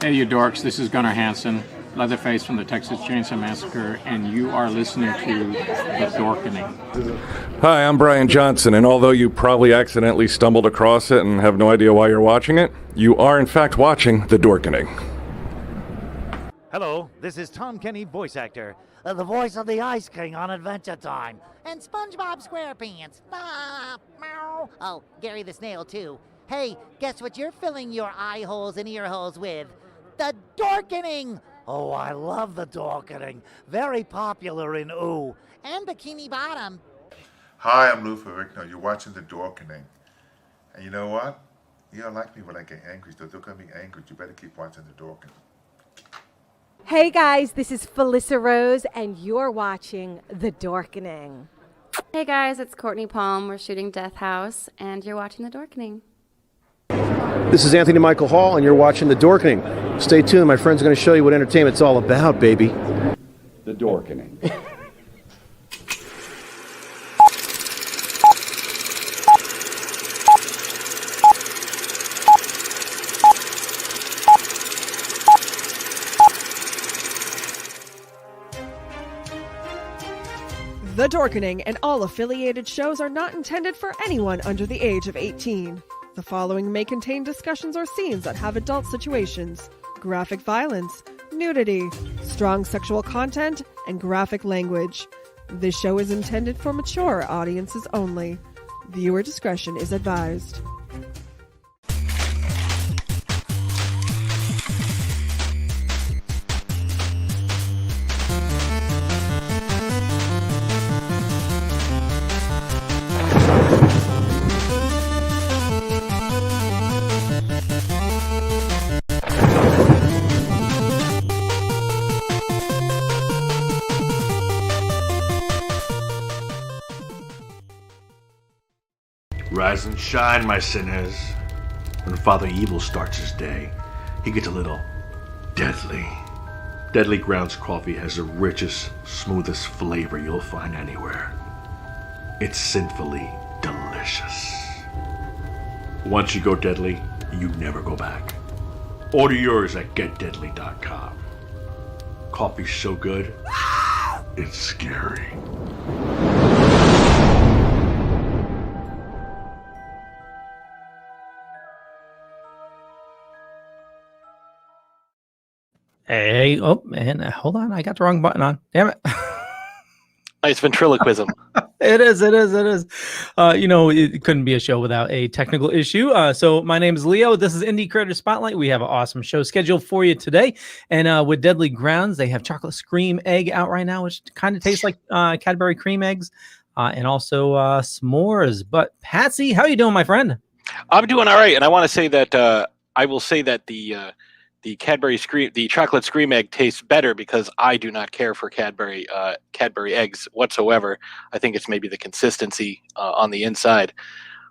Hey, you dorks, this is Gunnar Hansen, Leatherface from the Texas Chainsaw Massacre, and you are listening to The Dorkening. Hi, I'm Brian Johnson, and although you probably accidentally stumbled across it and have no idea why you're watching it, you are in fact watching The Dorkening. Hello, this is Tom Kenny, voice actor, the voice of the Ice King on Adventure Time, and SpongeBob SquarePants. Meow. Oh, Gary the Snail, too. Hey, guess what you're filling your eye holes and ear holes with? The Dorkening! Oh, I love the Dorkening. Very popular in Ooh. And Bikini Bottom. Hi, I'm Lou Ferrigno. You're watching The Dorkening. And you know what? You don't like me when I get angry, so don't get me angry. You better keep watching The Dorkening. Hey guys, this is Felissa Rose, and you're watching The Dorkening. Hey guys, it's Courtney Palm. We're shooting Death House, and you're watching The Dorkening. This is Anthony Michael Hall, and you're watching The Dorkening. Stay tuned, my friends are going to show you what entertainment's all about, baby. The Dorkening. The Dorkening and all affiliated shows are not intended for anyone under the age of 18. The following may contain discussions or scenes that have adult situations, graphic violence, nudity, strong sexual content, and graphic language. This show is intended for mature audiences only. Viewer discretion is advised. Rise and shine, my sinners. When Father Evil starts his day, he gets a little deadly. Deadly Grounds coffee has the richest, smoothest flavor you'll find anywhere. It's sinfully delicious. Once you go deadly, you never go back. Order yours at getdeadly.com. Coffee's so good, it's scary. Hey, oh man, hold on, I got the wrong button on. Damn it. Nice ventriloquism. It is. It couldn't be a show without a technical issue. So my name is Leo. This is Indie Creator Spotlight. We have an awesome show scheduled for you today. And with Deadly Grounds, they have chocolate scream egg out right now, which kind of tastes like Cadbury cream eggs, and also s'mores. But Patsy, how you doing, my friend? I'm doing all right. And I want to say that I will say that the chocolate scream egg tastes better because I do not care for Cadbury eggs whatsoever. I think it's maybe the consistency on the inside,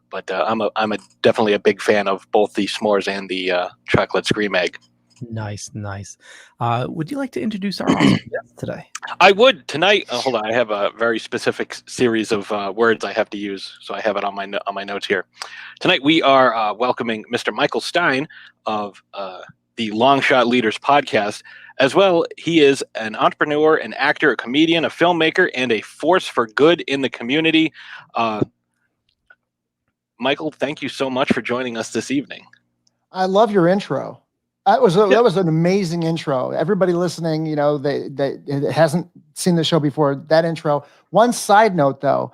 but I'm definitely a big fan of both the s'mores and the chocolate scream egg. Nice. Would you like to introduce our awesome guest today? I would tonight. Hold on, I have a very specific series of words I have to use, so I have it on my notes here. Tonight we are welcoming Mr. Michael Stein of the Long Shot Leaders podcast. As well, he is an entrepreneur, an actor, a comedian, a filmmaker, and a force for good in the community. Michael, thank you so much for joining us this evening. I love your intro. That was an amazing intro. Everybody listening, that hasn't seen the show before, that intro. One side note, though,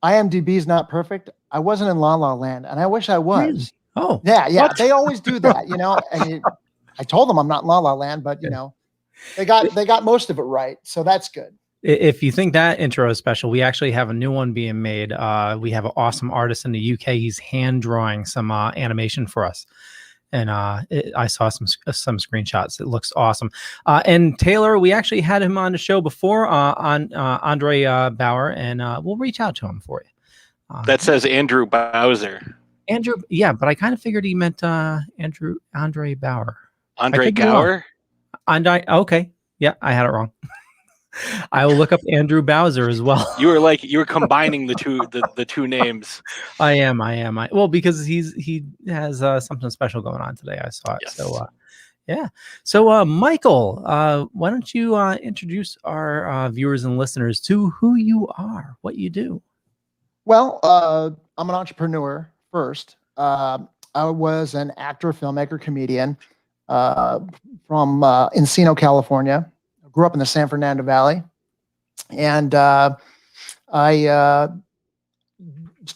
IMDb is not perfect. I wasn't in La La Land, and I wish I was. Really? Oh, yeah. what? They always do that, and I told them I'm not in La La Land, but they got most of it right, so that's good. If you think that intro is special, we actually have a new one being made. We have an awesome artist in the UK. He's hand drawing some animation for us, and I saw some screenshots. It looks awesome. And Taylor, we actually had him on the show before on Andre Bauer, and we'll reach out to him for you. That says Andrew Bowser. Andrew, yeah, but I kind of figured he meant Andre Bauer. Andre Gower? Okay. Yeah, I had it wrong. I will look up Andrew Bowser as well. You were combining the two names. I am. Well, because he has something special going on today. I saw it. Yes. So Yeah. So, Michael, why don't you introduce our viewers and listeners to who you are, what you do? Well, I'm an entrepreneur first. I was an actor, filmmaker, comedian from Encino, California. I grew up in the San Fernando Valley. And I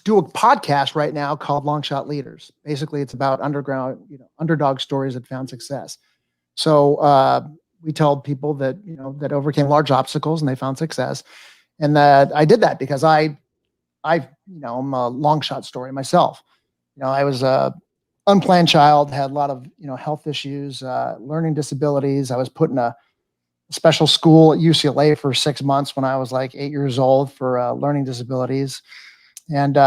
do a podcast right now called Long Shot Leaders. Basically, it's about underdog stories that found success. So we tell people that that overcame large obstacles and they found success, and that I did that because I'm a long shot story myself. I was a unplanned child, had a lot of health issues, learning disabilities. I was put in a special school at UCLA for 6 months when I was like 8 years old for learning disabilities. And,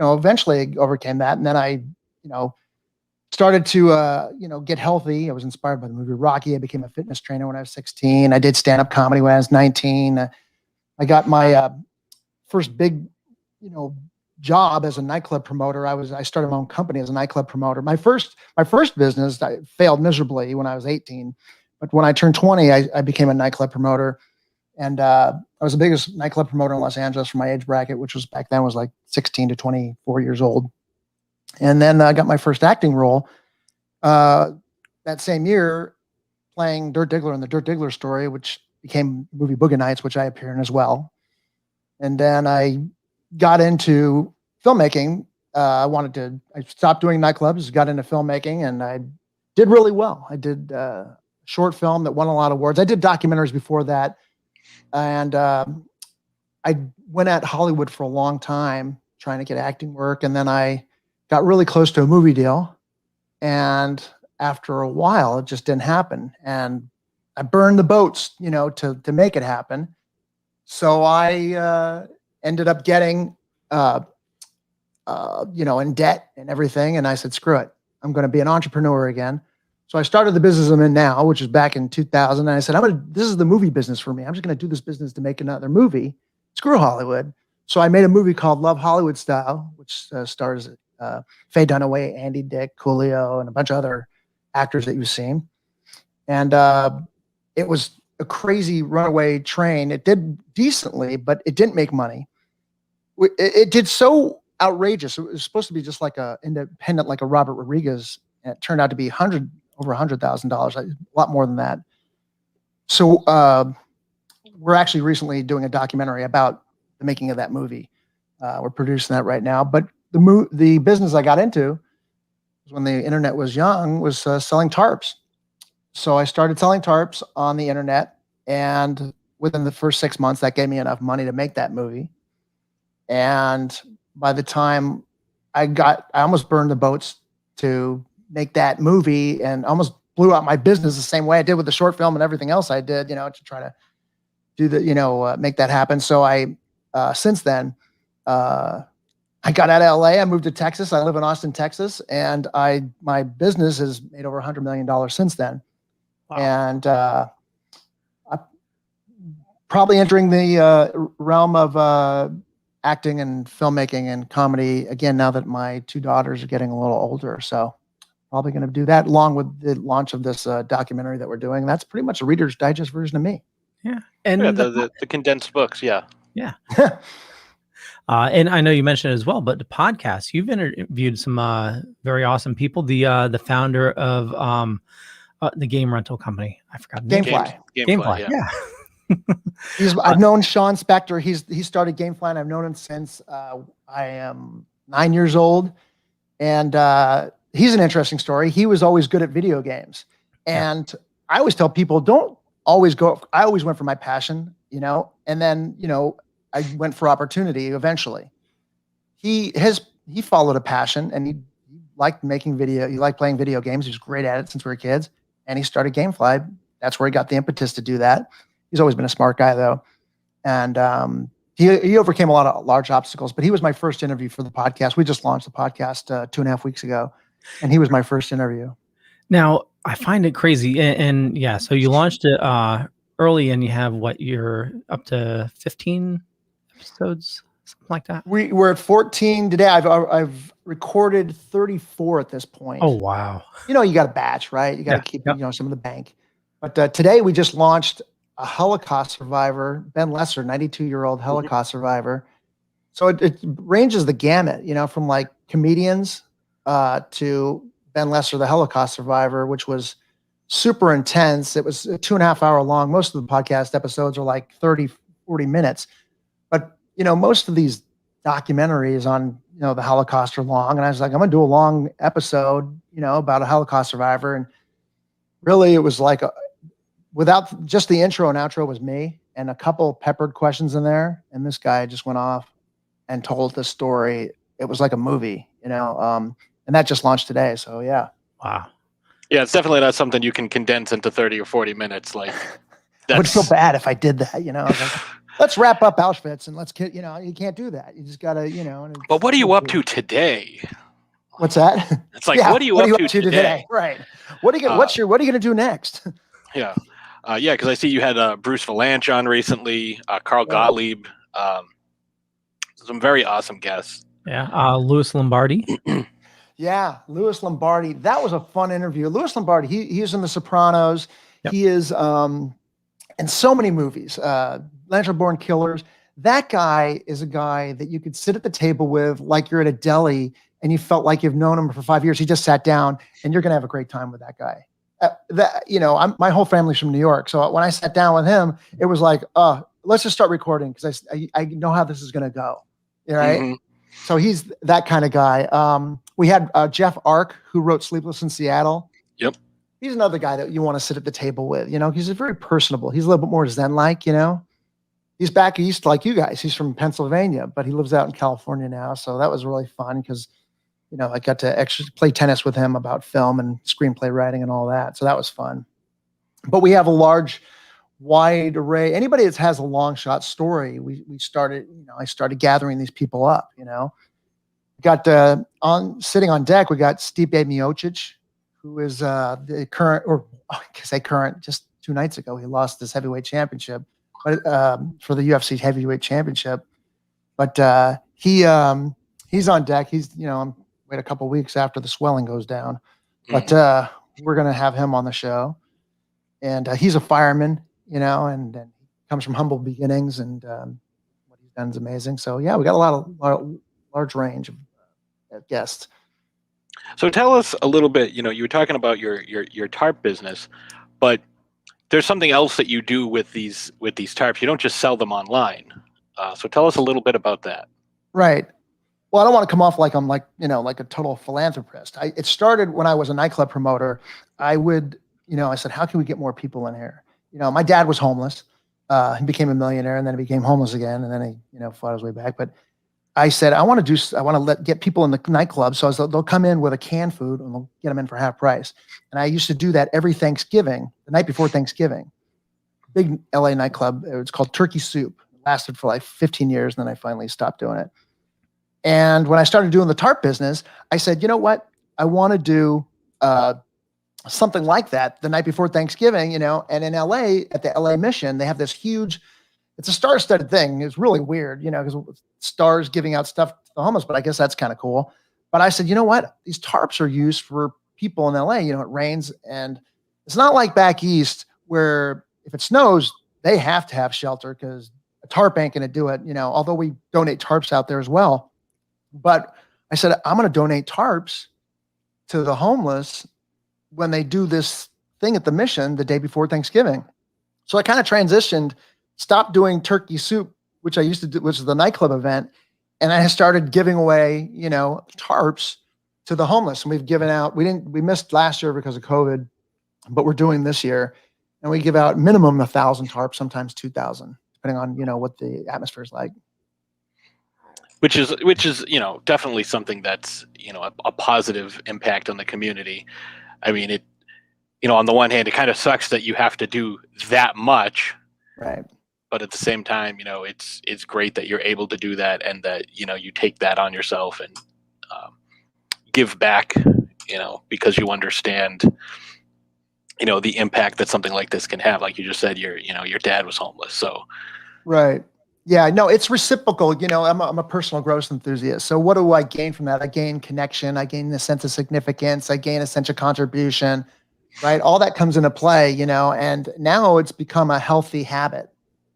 eventually I overcame that. And then I, started to, get healthy. I was inspired by the movie Rocky. I became a fitness trainer when I was 16. I did stand-up comedy when I was 19. I got my first big, job as a nightclub promoter. I started my own company as a nightclub promoter. My first business, I failed miserably when I was 18. But when I turned 20, I became a nightclub promoter. And I was the biggest nightclub promoter in Los Angeles for my age bracket, which was back then was like 16 to 24 years old. And then I got my first acting role that same year, playing Dirk Diggler in the Dirk Diggler story, which became the movie Boogie Nights, which I appear in as well. And then I got into filmmaking. I stopped doing nightclubs, got into filmmaking, and I did really well. I did short film that won a lot of awards. I did documentaries before that. And I went at Hollywood for a long time trying to get acting work. And then I got really close to a movie deal. And after a while, it just didn't happen. And I burned the boats, to make it happen. So I ended up getting, in debt and everything. And I said, screw it. I'm going to be an entrepreneur again. So I started the business I'm in now, which is back in 2000. And I said, this is the movie business for me. I'm just going to do this business to make another movie. Screw Hollywood. So I made a movie called Love Hollywood Style, which stars Faye Dunaway, Andy Dick, Coolio, and a bunch of other actors that you've seen. And it was a crazy runaway train. It did decently, but it didn't make money. It did so outrageous. It was supposed to be just like a independent, like a Robert Rodriguez. And it turned out to be over $100,000, a lot more than that. So we're actually recently doing a documentary about the making of that movie. We're producing that right now. But the business I got into when the internet was young was selling tarps. So I started selling tarps on the internet, and within the first 6 months, that gave me enough money to make that movie. And by the time I almost burned the boats to make that movie, and almost blew out my business the same way I did with the short film and everything else I did, to try to do the, make that happen. So I, since then, I got out of LA, I moved to Texas. I live in Austin, Texas. And my business has made over $100 million since then. Wow. And I'm probably entering the realm of acting and filmmaking and comedy again, now that my two daughters are getting a little older. So probably going to do that along with the launch of this documentary that we're doing. That's pretty much a Reader's Digest version of me. Yeah. And the condensed books. Yeah. Yeah. And I know you mentioned it as well, but the podcast, you've interviewed some very awesome people. The founder of the game rental company. I forgot. Gamefly. Gamefly. Yeah. I've known Sean Spector. He started Gamefly, and I've known him since I am 9 years old. And he's an interesting story. He was always good at video games. And I always tell people, don't always go. I always went for my passion, and then, I went for opportunity eventually. He followed a passion, and he liked making video. He liked playing video games. He was great at it since we were kids. And he started Gamefly. That's where he got the impetus to do that. He's always been a smart guy, though. And he overcame a lot of large obstacles, but he was my first interview for the podcast. We just launched the podcast 2.5 weeks ago, and he was my first interview. Now, I find it crazy. And yeah, so you launched it early, and you have you're up to 15 episodes, something like that? We're at 14 today. I've recorded 34 at this point. Oh, wow. You know, you got a batch, right? You got to keep, you know, some of the bank. But today we just launched a Holocaust survivor, Ben Lesser, 92-year-old Holocaust survivor. So it ranges the gamut, you know, from like comedians to Ben Lesser, the Holocaust survivor, which was super intense. It was 2.5 hour long. Most of the podcast episodes are like 30, 40 minutes. But, you know, most of these documentaries on, you know, the Holocaust are long. And I was like, I'm going to do a long episode, you know, about a Holocaust survivor. And really it was like, without just the intro and outro was me and a couple peppered questions in there. And this guy just went off and told the story. It was like a movie, you know, and that just launched today. So yeah. Wow. Yeah, it's definitely not something you can condense into 30 or 40 minutes. Like, I would feel bad if I did that, you know. I was like, let's wrap up Auschwitz and let's get, you know, you can't do that. You just gotta, you know. But what are you up to today? What's that? It's like, what are you up to today? Right. What are you gonna? What are you gonna do next? Yeah, yeah, because I see you had Bruce Valanche on recently, Carl Gottlieb, some very awesome guests. Yeah, Louis Lombardi. Yeah, Louis Lombardi. That was a fun interview. Louis Lombardi. He's in The Sopranos. Yep. He is in so many movies. Natural Born Killers. That guy is a guy that you could sit at the table with, like you're at a deli, and you felt like you've known him for 5 years. He just sat down, and you're gonna have a great time with that guy. You know, my whole family's from New York, so when I sat down with him, it was like, let's just start recording because I know how this is gonna go, right? Mm-hmm. So he's that kind of guy. We had Jeff Ark, who wrote Sleepless in Seattle. Yep, he's another guy that you want to sit at the table with. You know, he's very personable. He's a little bit more Zen-like. You know, he's back east like you guys. He's from Pennsylvania, but he lives out in California now. So that was really fun because, you know, I got to play tennis with him about film and screenplay writing and all that. So that was fun. But we have a wide array. Anybody that has a long shot story, we started, you know, I started gathering these people up, you know. Got sitting on deck, we got Stipe Miocic, who is the current, or I can say current, just 2 nights ago, he lost his heavyweight championship, but for the UFC heavyweight championship. But he's on deck. He's, you know, I'm wait a couple weeks after the swelling goes down, but we're gonna have him on the show, and he's a fireman, you know, and comes from humble beginnings, and what he's done is amazing. So yeah, we got a large range of guests. So tell us a little bit. You know, you were talking about your tarp business, but there's something else that you do with these tarps. You don't just sell them online. So tell us a little bit about that. Right. Well, I don't want to come off like I'm like, you know, like a total philanthropist. It started when I was a nightclub promoter. I said, how can we get more people in here? You know, my dad was homeless. He became a millionaire and then he became homeless again. And then he, you know, fought his way back. But I said, I want to get people in the nightclub. So they'll come in with a canned food and they'll get them in for half price. And I used to do that every Thanksgiving, the night before Thanksgiving. Big LA nightclub. It's called Turkey Soup. It lasted for like 15 years. And then I finally stopped doing it. And when I started doing the tarp business, I said, you know what? I want to do something like that the night before Thanksgiving, you know, and in LA, at the LA Mission, they have this huge, it's a star-studded thing. It's really weird, you know, because stars giving out stuff to the homeless, but I guess that's kind of cool. But I said, you know what? These tarps are used for people in LA. You know, it rains, and it's not like back east where if it snows, they have to have shelter because a tarp ain't going to do it, you know, although we donate tarps out there as well. But I said, I'm going to donate tarps to the homeless when they do this thing at the Mission the day before Thanksgiving. So I kind of transitioned, stopped doing Turkey Soup, which I used to do, which is the nightclub event. And I started giving away, you know, tarps to the homeless. And we've given out, we missed last year because of COVID, but we're doing this year. And we give out minimum 1,000 tarps, sometimes 2,000, depending on, you know, what the atmosphere is like. Which is, you know, definitely something that's, you know, a positive impact on the community. I mean, it, you know, on the one hand, it kind of sucks that you have to do that much. Right. But at the same time, you know, it's great that you're able to do that and that, you know, you take that on yourself and give back, you know, because you understand, you know, the impact that something like this can have. Like you just said, your dad was homeless. So. Right. Yeah, no, it's reciprocal. I'm a personal growth enthusiast. So what do I gain from that? I gain connection. I gain a sense of significance. I gain a sense of contribution, right? All that comes into play, and now it's become a healthy habit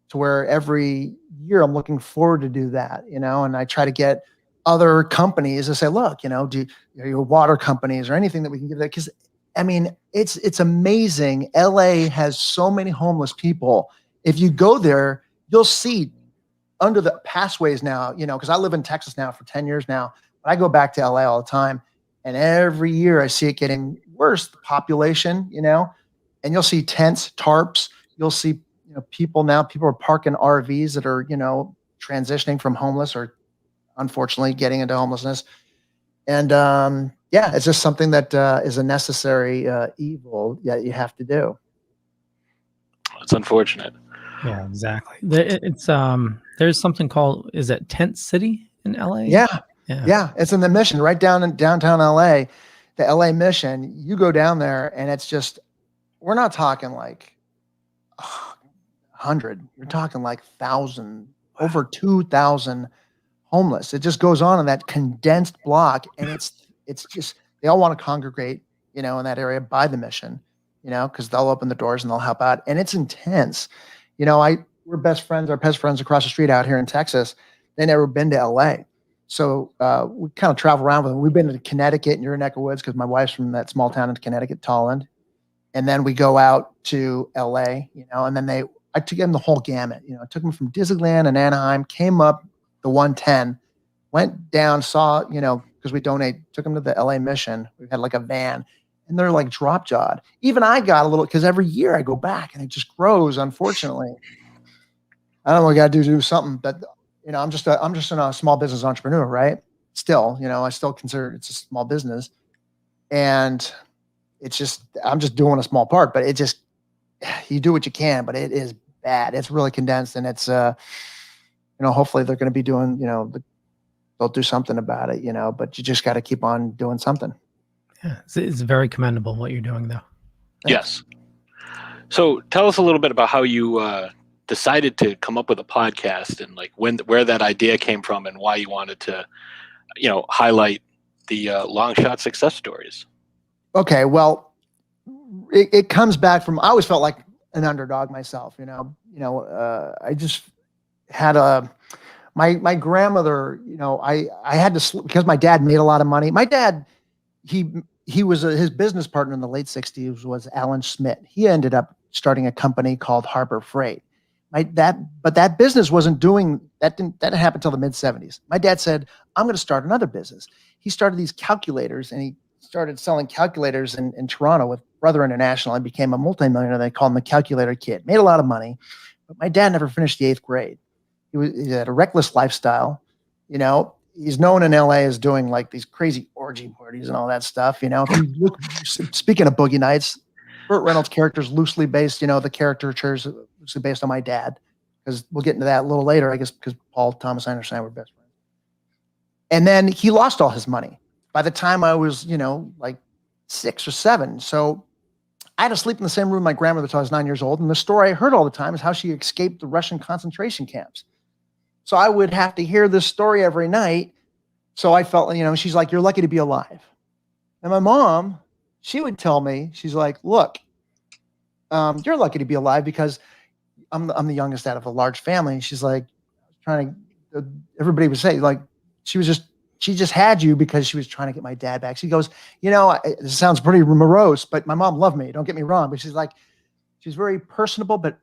to where every year I'm looking forward to do that, and I try to get other companies to say, look, do your water companies or anything that we can give that? Because I mean, it's amazing. LA has so many homeless people. If you go there, you'll see under the pathways now, because I live in Texas now for 10 years now, but I go back to LA all the time. And every year I see it getting worse, the population, and you'll see tents, tarps. You'll see, people are parking RVs that are, transitioning from homeless or unfortunately getting into homelessness. And yeah, it's just something that is a necessary evil that you have to do. It's unfortunate. Yeah, exactly. It's there's something called, is it Tent City in LA? Yeah. It's in the Mission right down in downtown LA, the LA Mission. You go down there and it's just, we're not talking like 100. You're talking like 1,000, over 2,000 homeless. It just goes on in that condensed block, and it's just, they all want to congregate, in that area by the Mission, because they'll open the doors and they'll help out, and it's intense. We're best friends, our best friends across the street out here in Texas. They never been to LA. So we kind of travel around with them. We've been to Connecticut and your neck of woods because my wife's from that small town in Connecticut, Tolland. And then we go out to LA, and then I took them the whole gamut. I took them from Disneyland and Anaheim, came up the 110, went down, saw, because we took them to the LA Mission. We had like a van. And they're like drop jawed. Even I got a little, because every year I go back and it just grows, unfortunately. I don't know, we got to do something, but I'm just a small business entrepreneur, right? Still, I still consider it's a small business, and it's just, I'm just doing a small part, but it just, you do what you can, but it is bad. It's really condensed, and it's, hopefully they're going to be doing, they'll do something about it, but you just got to keep on doing something. Yeah, it's very commendable what you're doing, though. Yes. So tell us a little bit about how you decided to come up with a podcast, and like where that idea came from, and why you wanted to, highlight the long shot success stories. Okay, well, it comes back from, I always felt like an underdog myself. I just had my grandmother. I had to, because my dad made a lot of money. My dad, he was his business partner in the late 60s was Alan Schmidt. He ended up starting a company called Harbor Freight. But that business wasn't doing that. That didn't happen until the mid 70s. My dad said, I'm going to start another business. He started these calculators, and he started selling calculators in Toronto with Brother International, and became a multimillionaire. They called him the Calculator Kid. Made a lot of money, but my dad never finished the 8th grade. He had a reckless lifestyle. He's known in LA as doing like these crazy orgy parties and all that stuff. If you look, speaking of Boogie Nights, Burt Reynolds' character is loosely based, the caricatures loosely based on my dad, because we'll get into that a little later, I guess, because Paul Thomas Anderson and I were best friends. And then he lost all his money by the time I was, like 6 or 7. So I had to sleep in the same room with my grandmother until I was 9 years old. And the story I heard all the time is how she escaped the Russian concentration camps. So I would have to hear this story every night. So I felt, she's like, you're lucky to be alive. And my mom, she would tell me, she's like, look, you're lucky to be alive because I'm the youngest out of a large family. And she's like, everybody would say, like, she just had you because she was trying to get my dad back. She goes, this sounds pretty morose, but my mom loved me. Don't get me wrong. But she's like, she's very personable, but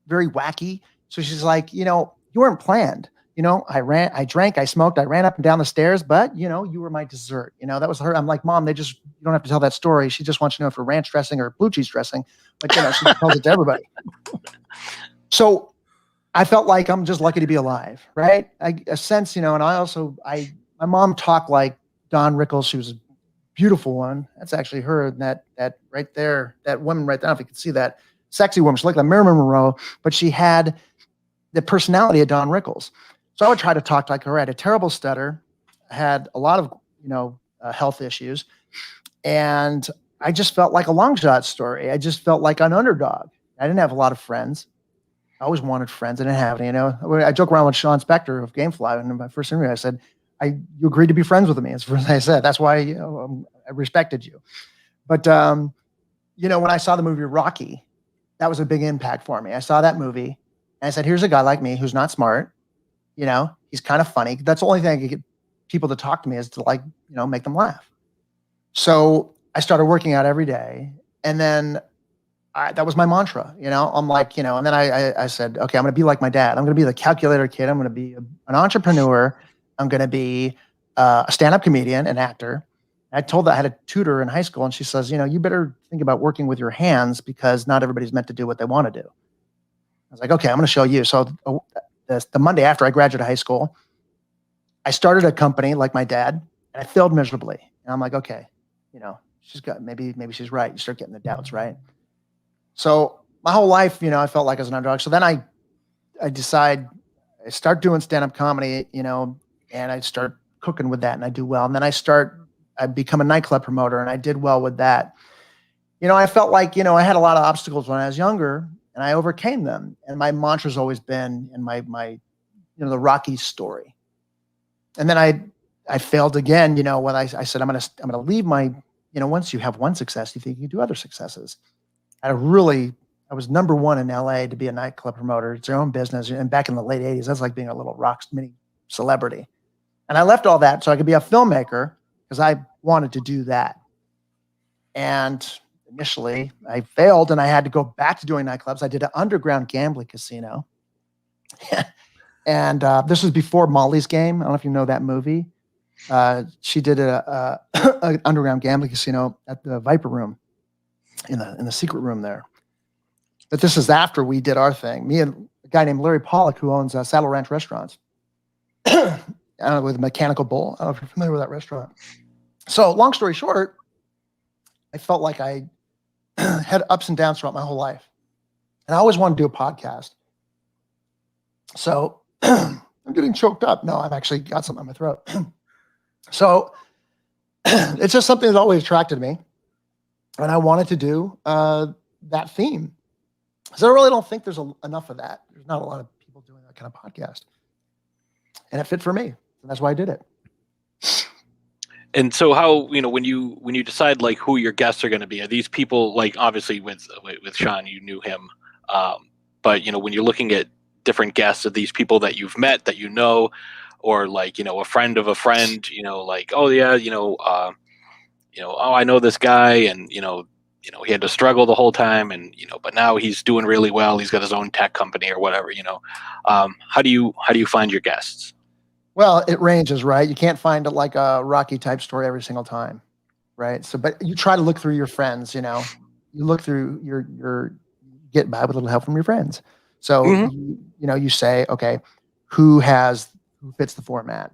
very wacky. So she's like, you weren't planned. I drank, I smoked, I ran up and down the stairs, but you were my dessert. That was her. I'm like, Mom, you don't have to tell that story. She just wants to know if for ranch dressing or blue cheese dressing. But she tells it to everybody. So I felt like I'm just lucky to be alive, right? A sense, and my mom talked like Dawn Rickles. She was a beautiful one. That's actually her, that right there, that woman right there. If you can see that sexy woman, she looked like Marilyn Monroe, but she had the personality of Dawn Rickles. So I would try to talk like her. I had a terrible stutter, had a lot of, health issues. And I just felt like a long shot story. I just felt like an underdog. I didn't have a lot of friends. I always wanted friends. I didn't have any, you know. I joke around with Sean Spector of Gamefly, and in my first interview, I said, you agreed to be friends with me. That's the first thing I said. That's why, you know, I respected you. But, you know, when I saw the movie Rocky, that was a big impact for me. I saw that movie, and I said, here's a guy like me who's not smart. You know, he's kind of funny. That's the only thing I could get people to talk to me, is to, like, you know, make them laugh. So I started working out every day, and then that was my mantra. You know, I'm like, you know, and then I said, okay, I'm going to be like my dad. I'm going to be the calculator kid. I'm going to be an entrepreneur. I'm going to be a stand-up comedian, an actor. I told that I had a tutor in high school, and she says, you know, you better think about working with your hands, because not everybody's meant to do what they want to do. I was like, okay, I'm going to show you. So the Monday after I graduated high school, I started a company like my dad, and I failed miserably. And I'm like, okay, you know, maybe she's right. You start getting the doubts, right? So my whole life, you know, I felt like I was an underdog. So then I start doing stand-up comedy, you know, and I start cooking with that, and I do well. And then I become a nightclub promoter, and I did well with that. You know, I felt like, you know, I had a lot of obstacles when I was younger, and I overcame them. And my mantra's always been in my you know, the Rocky story. And then I failed again, you know, when I said, I'm gonna leave my, you know, once you have one success, you think you can do other successes. I was number one in LA to be a nightclub promoter. It's their own business. And back in the late 80s, that's like being a little rock mini celebrity. And I left all that so I could be a filmmaker, because I wanted to do that. And initially I failed, and I had to go back to doing nightclubs. I did an underground gambling casino. And this was before Molly's Game. I don't know if you know that movie. She did an underground gambling casino at the Viper Room, in the secret room there. But this is after we did our thing. Me and a guy named Larry Pollock, who owns Saddle Ranch Restaurants, with Mechanical Bull. I don't know if you're familiar with that restaurant. So long story short, I felt like I had ups and downs throughout my whole life. And I always wanted to do a podcast. So I'm getting choked up. No, I've actually got something in my throat. So it's just something that always attracted me. And I wanted to do that theme. So I really don't think there's enough of that. There's not a lot of people doing that kind of podcast. And it fit for me. And that's why I did it. And so how, you know, when you decide like who your guests are going to be, are these people, like obviously with Sean, you knew him. But, you know, when you're looking at different guests, are these people that you've met, that you know, or like, you know, a friend of a friend, you know, like, oh yeah, oh, I know this guy, and, you know, he had to struggle the whole time, and, you know, but now he's doing really well. He's got his own tech company or whatever, you know. How do you find your guests? Well, it ranges, right? You can't find like a Rocky type story every single time, right? So, but you try to look through your friends, you know, you look through your get by with a little help from your friends. So, you know, you say, okay, who fits the format?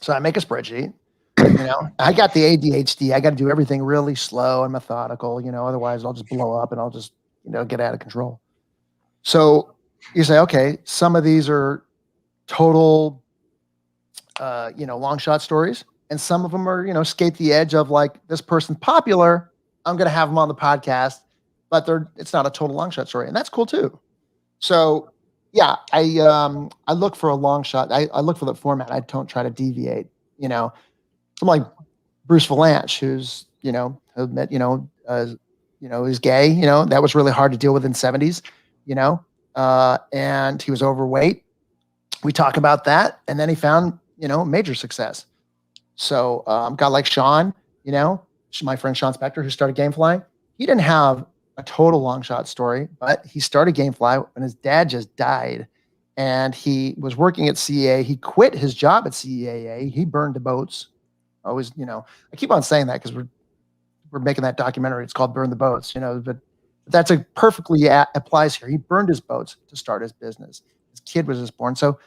So I make a spreadsheet. You know, I got the ADHD. I got to do everything really slow and methodical, you know, otherwise I'll just blow up and I'll just, you know, get out of control. So you say, okay, some of these are total, you know, long shot stories. And some of them are, you know, skate the edge of like, this person's popular, I'm going to have them on the podcast, but it's not a total long shot story. And that's cool too. So yeah, I look for a long shot. I look for the format. I don't try to deviate, you know. I'm like Bruce Valanche, who's, you know, admit, you know, is gay, you know, that was really hard to deal with in the 70s, you know, and he was overweight. We talk about that. And then he found, you know, major success. So guy like Sean, you know, my friend Sean Spector, who started Gamefly, he didn't have a total long shot story, but he started Gamefly when his dad just died. And he was working at CEA. He quit his job at CEAA. He burned the boats. Always, you know, I keep on saying that because we're making that documentary. It's called Burn the Boats, you know, but that's a perfectly applies here. He burned his boats to start his business. His kid was just born. So,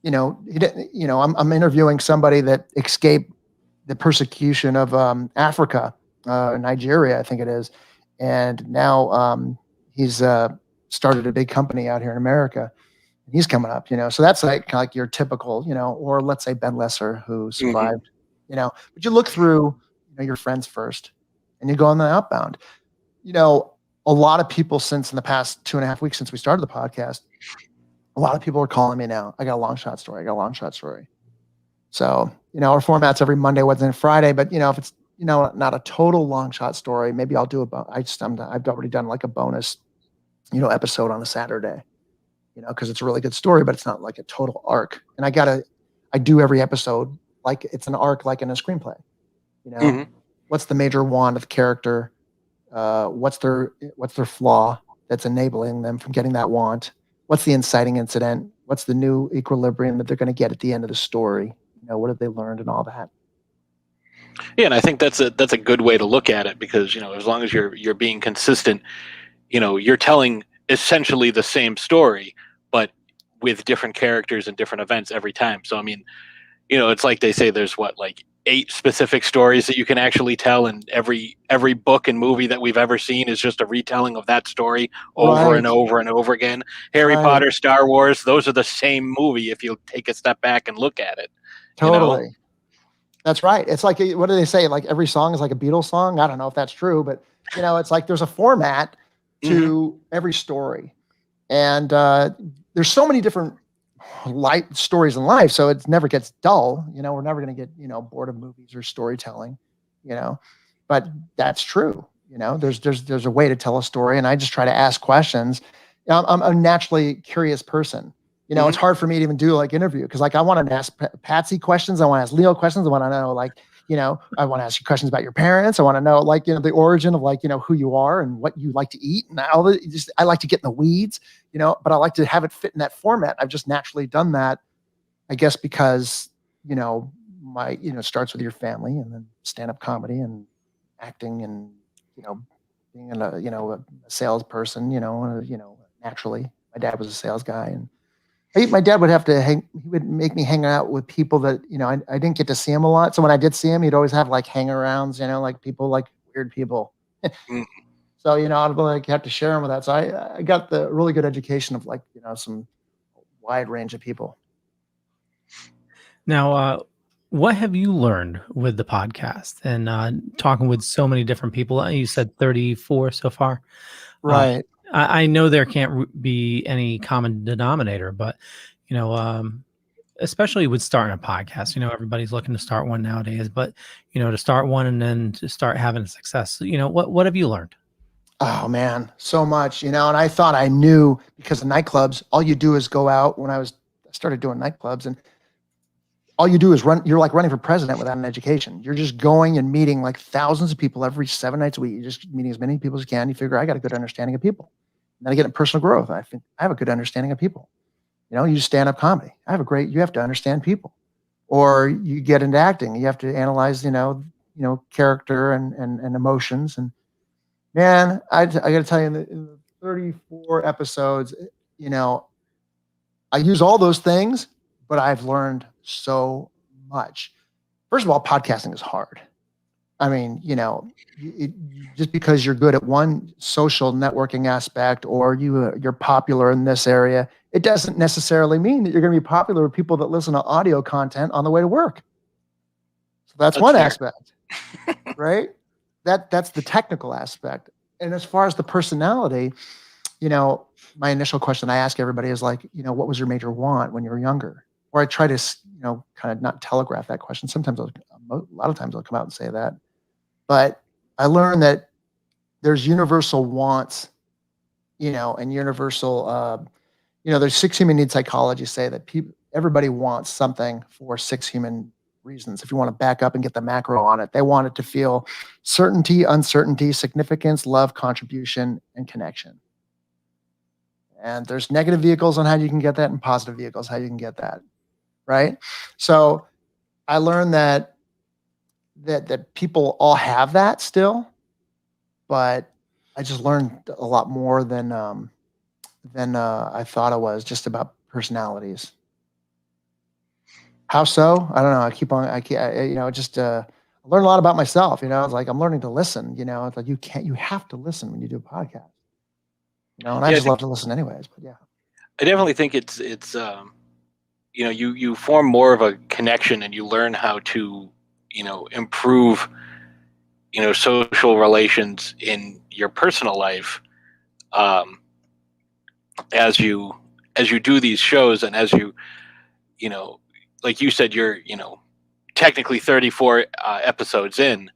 you know, he didn't, you know, I'm interviewing somebody that escaped the persecution of Africa, Nigeria, I think it is. And now he's started a big company out here in America. He's coming up, you know, so that's like kind of like your typical, you know, or let's say Ben Lesser, who survived, you know, but you look through, you know, your friends first and you go on the outbound. You know, a lot of people since in the past 2.5 weeks since we started the podcast, a lot of people are calling me now. I got a long shot story. I got a long shot story. So, our format's every Monday, Wednesday, and Friday. But, if it's, not a total long shot story, maybe I'll do I've already done like a bonus, episode on a Saturday, because it's a really good story, but it's not like a total arc. And I do every episode like it's an arc, like in a screenplay. What's the major want of the character? What's their flaw that's enabling them from getting that want? What's the inciting incident? What's the new equilibrium that they're going to get at the end of the story? What have they learned and all that? Yeah, and I think that's a good way to look at it, because as long as you're being consistent, you're telling essentially the same story, but with different characters and different events every time. So I mean, it's like they say there's like 8 specific stories that you can actually tell, and every book and movie that we've ever seen is just a retelling of that story over and over and over again. Harry Potter, Star Wars, those are the same movie if you take a step back and look at it. Totally. That's right. It's like, what do they say? Like every song is like a Beatles song. I don't know if that's true, but it's like there's a format to every story, and there's so many different stories in life, so it never gets dull. We're never going to get bored of movies or storytelling, but that's true. There's a way to tell a story, and I just try to ask questions. I'm a naturally curious person. It's hard for me to even do like interview, because like I want to ask Patsy questions, I want to ask Leo questions, I want to know I want to ask you questions about your parents, I want to know the origin of who you are and what you like to eat, and I like to get in the weeds, but I like to have it fit in that format. I've just naturally done that, I guess, because my starts with your family, and then stand-up comedy and acting, and being a salesperson, naturally my dad was a sales guy, and my dad would he would make me hang out with people that, I didn't get to see him a lot. So when I did see him, he'd always have like hang-arounds, like people, like weird people. So, I'd have to share him with that. So I got the really good education of some wide range of people. Now, what have you learned with the podcast and talking with so many different people? You said 34 so far. Right. I know there can't be any common denominator, but, especially with starting a podcast, everybody's looking to start one nowadays, but, to start one and then to start having success, what have you learned? Oh man, so much, and I thought I knew, because of nightclubs, all you do is go out. When I started doing nightclubs, and all you do is run. You're like running for president without an education. You're just going and meeting like thousands of people every 7 nights a week. You're just meeting as many people as you can. You figure, I got a good understanding of people. And then I get in personal growth. I think I have a good understanding of people. You stand up comedy. You have to understand people. Or you get into acting. You have to analyze, character and emotions. And man, I got to tell you, in the 34 episodes, I use all those things, but I've learned so much. First of all, podcasting is hard. I mean, just because you're good at one social networking aspect, or you're popular in this area, it doesn't necessarily mean that you're going to be popular with people that listen to audio content on the way to work. So that's one fair aspect, right? That's the technical aspect. And as far as the personality, my initial question I ask everybody is like, what was your major want when you were younger? Or I try to, kind of not telegraph that question. Sometimes a lot of times I'll come out and say that. But I learned that there's universal wants, and universal, there's 6 human need psychology say that everybody wants something for 6 human reasons. If you want to back up and get the macro on it, they want it to feel certainty, uncertainty, significance, love, contribution, and connection. And there's negative vehicles on how you can get that, and positive vehicles how you can get that, right? So I learned that people all have that still, but I just learned a lot more than I thought I was, just about personalities. How so? I don't know. I learn a lot about myself. It's like I'm learning to listen. It's like you have to listen when you do a podcast. And I just love to listen anyways. But yeah, I definitely think it's you form more of a connection, and you learn how to improve social relations in your personal life as you do these shows, and as you know, like you said, you're technically 34 episodes in.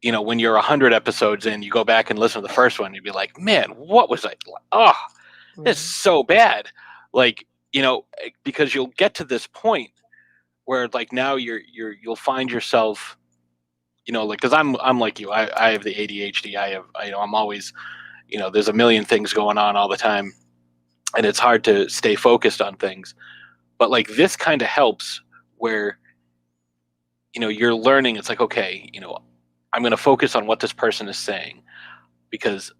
When you're 100 episodes in, you go back and listen to the first one, you'd be like, man, what was I? Oh, it's so bad. Because you'll get to this point where now you'll find yourself, because I'm like you, I have the ADHD. I'm always, there's a million things going on all the time, and it's hard to stay focused on things. But this kind of helps where, you're learning. It's like, okay, I'm going to focus on what this person is saying, because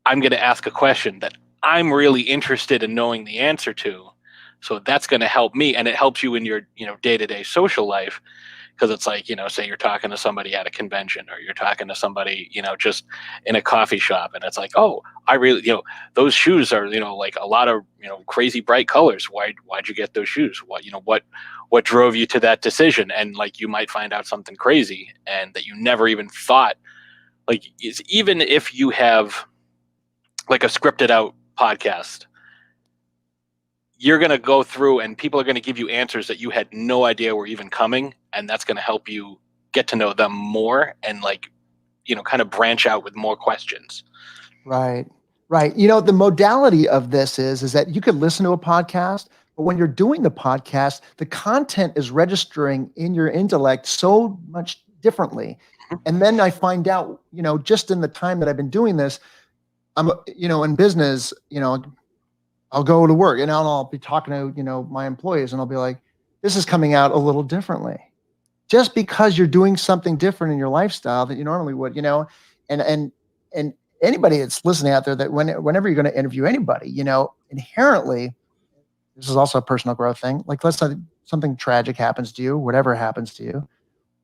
I'm going to ask a question that I'm really interested in knowing the answer to. So that's going to help me, and it helps you in your, day-to-day social life, because it's like, say you're talking to somebody at a convention, or you're talking to somebody, just in a coffee shop, and it's like, oh, I really, those shoes are, like a lot of, crazy bright colors. Why'd you get those shoes? What drove you to that decision? And you might find out something crazy and that you never even thought. Even if you have a scripted out podcast, you're going to go through and people are going to give you answers that you had no idea were even coming. And that's going to help you get to know them more and kind of branch out with more questions. Right. The modality of this is that you could listen to a podcast, but when you're doing the podcast, the content is registering in your intellect so much differently. And then I find out, just in the time that I've been doing this, I'm, in business, I'll go to work and I'll be talking to, my employees, and I'll be like, this is coming out a little differently, just because you're doing something different in your lifestyle that you normally would, and anybody that's listening out there, that whenever you're going to interview anybody, inherently, this is also a personal growth thing. Let's say something tragic happens to you, whatever happens to you,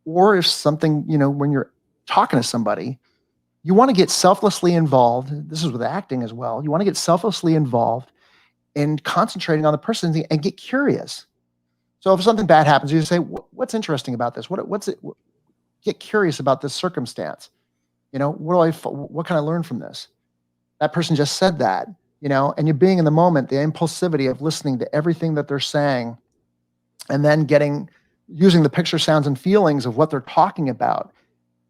or if something, when you're talking to somebody, you want to get selflessly involved. This is with acting as well. You want to get selflessly involved in concentrating on the person and get curious. So if something bad happens, you say, what's interesting about this? What's it? Get curious about this circumstance. What can I learn from this? That person just said that, and you're being in the moment, the impulsivity of listening to everything that they're saying, and then using the picture, sounds, and feelings of what they're talking about.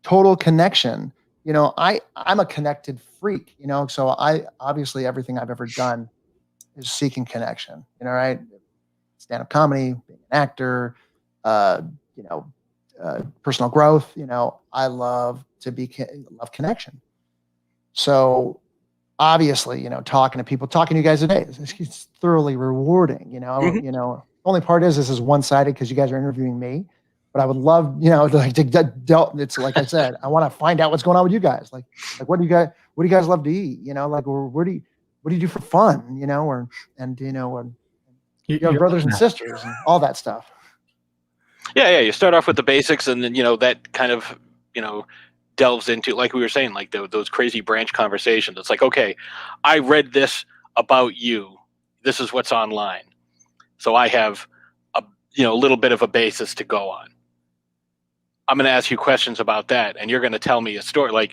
Total connection. I'm a connected freak, so obviously everything I've ever done is seeking connection, right? Stand-up comedy, being an actor, personal growth, I love connection. So obviously, talking to people, talking to you guys today, it's thoroughly rewarding, only part is this is one-sided because you guys are interviewing me, but I would love, it's like I said, I want to find out what's going on with you guys. Like what do you guys love to eat? Or what do you do for fun? You have brothers and sisters and all that stuff. Yeah. You start off with the basics, and then, that kind of, delves into, like we were saying, those crazy branch conversations. It's like, okay, I read this about you. This is what's online. So I have a little bit of a basis to go on. I'm going to ask you questions about that, and you're going to tell me a story.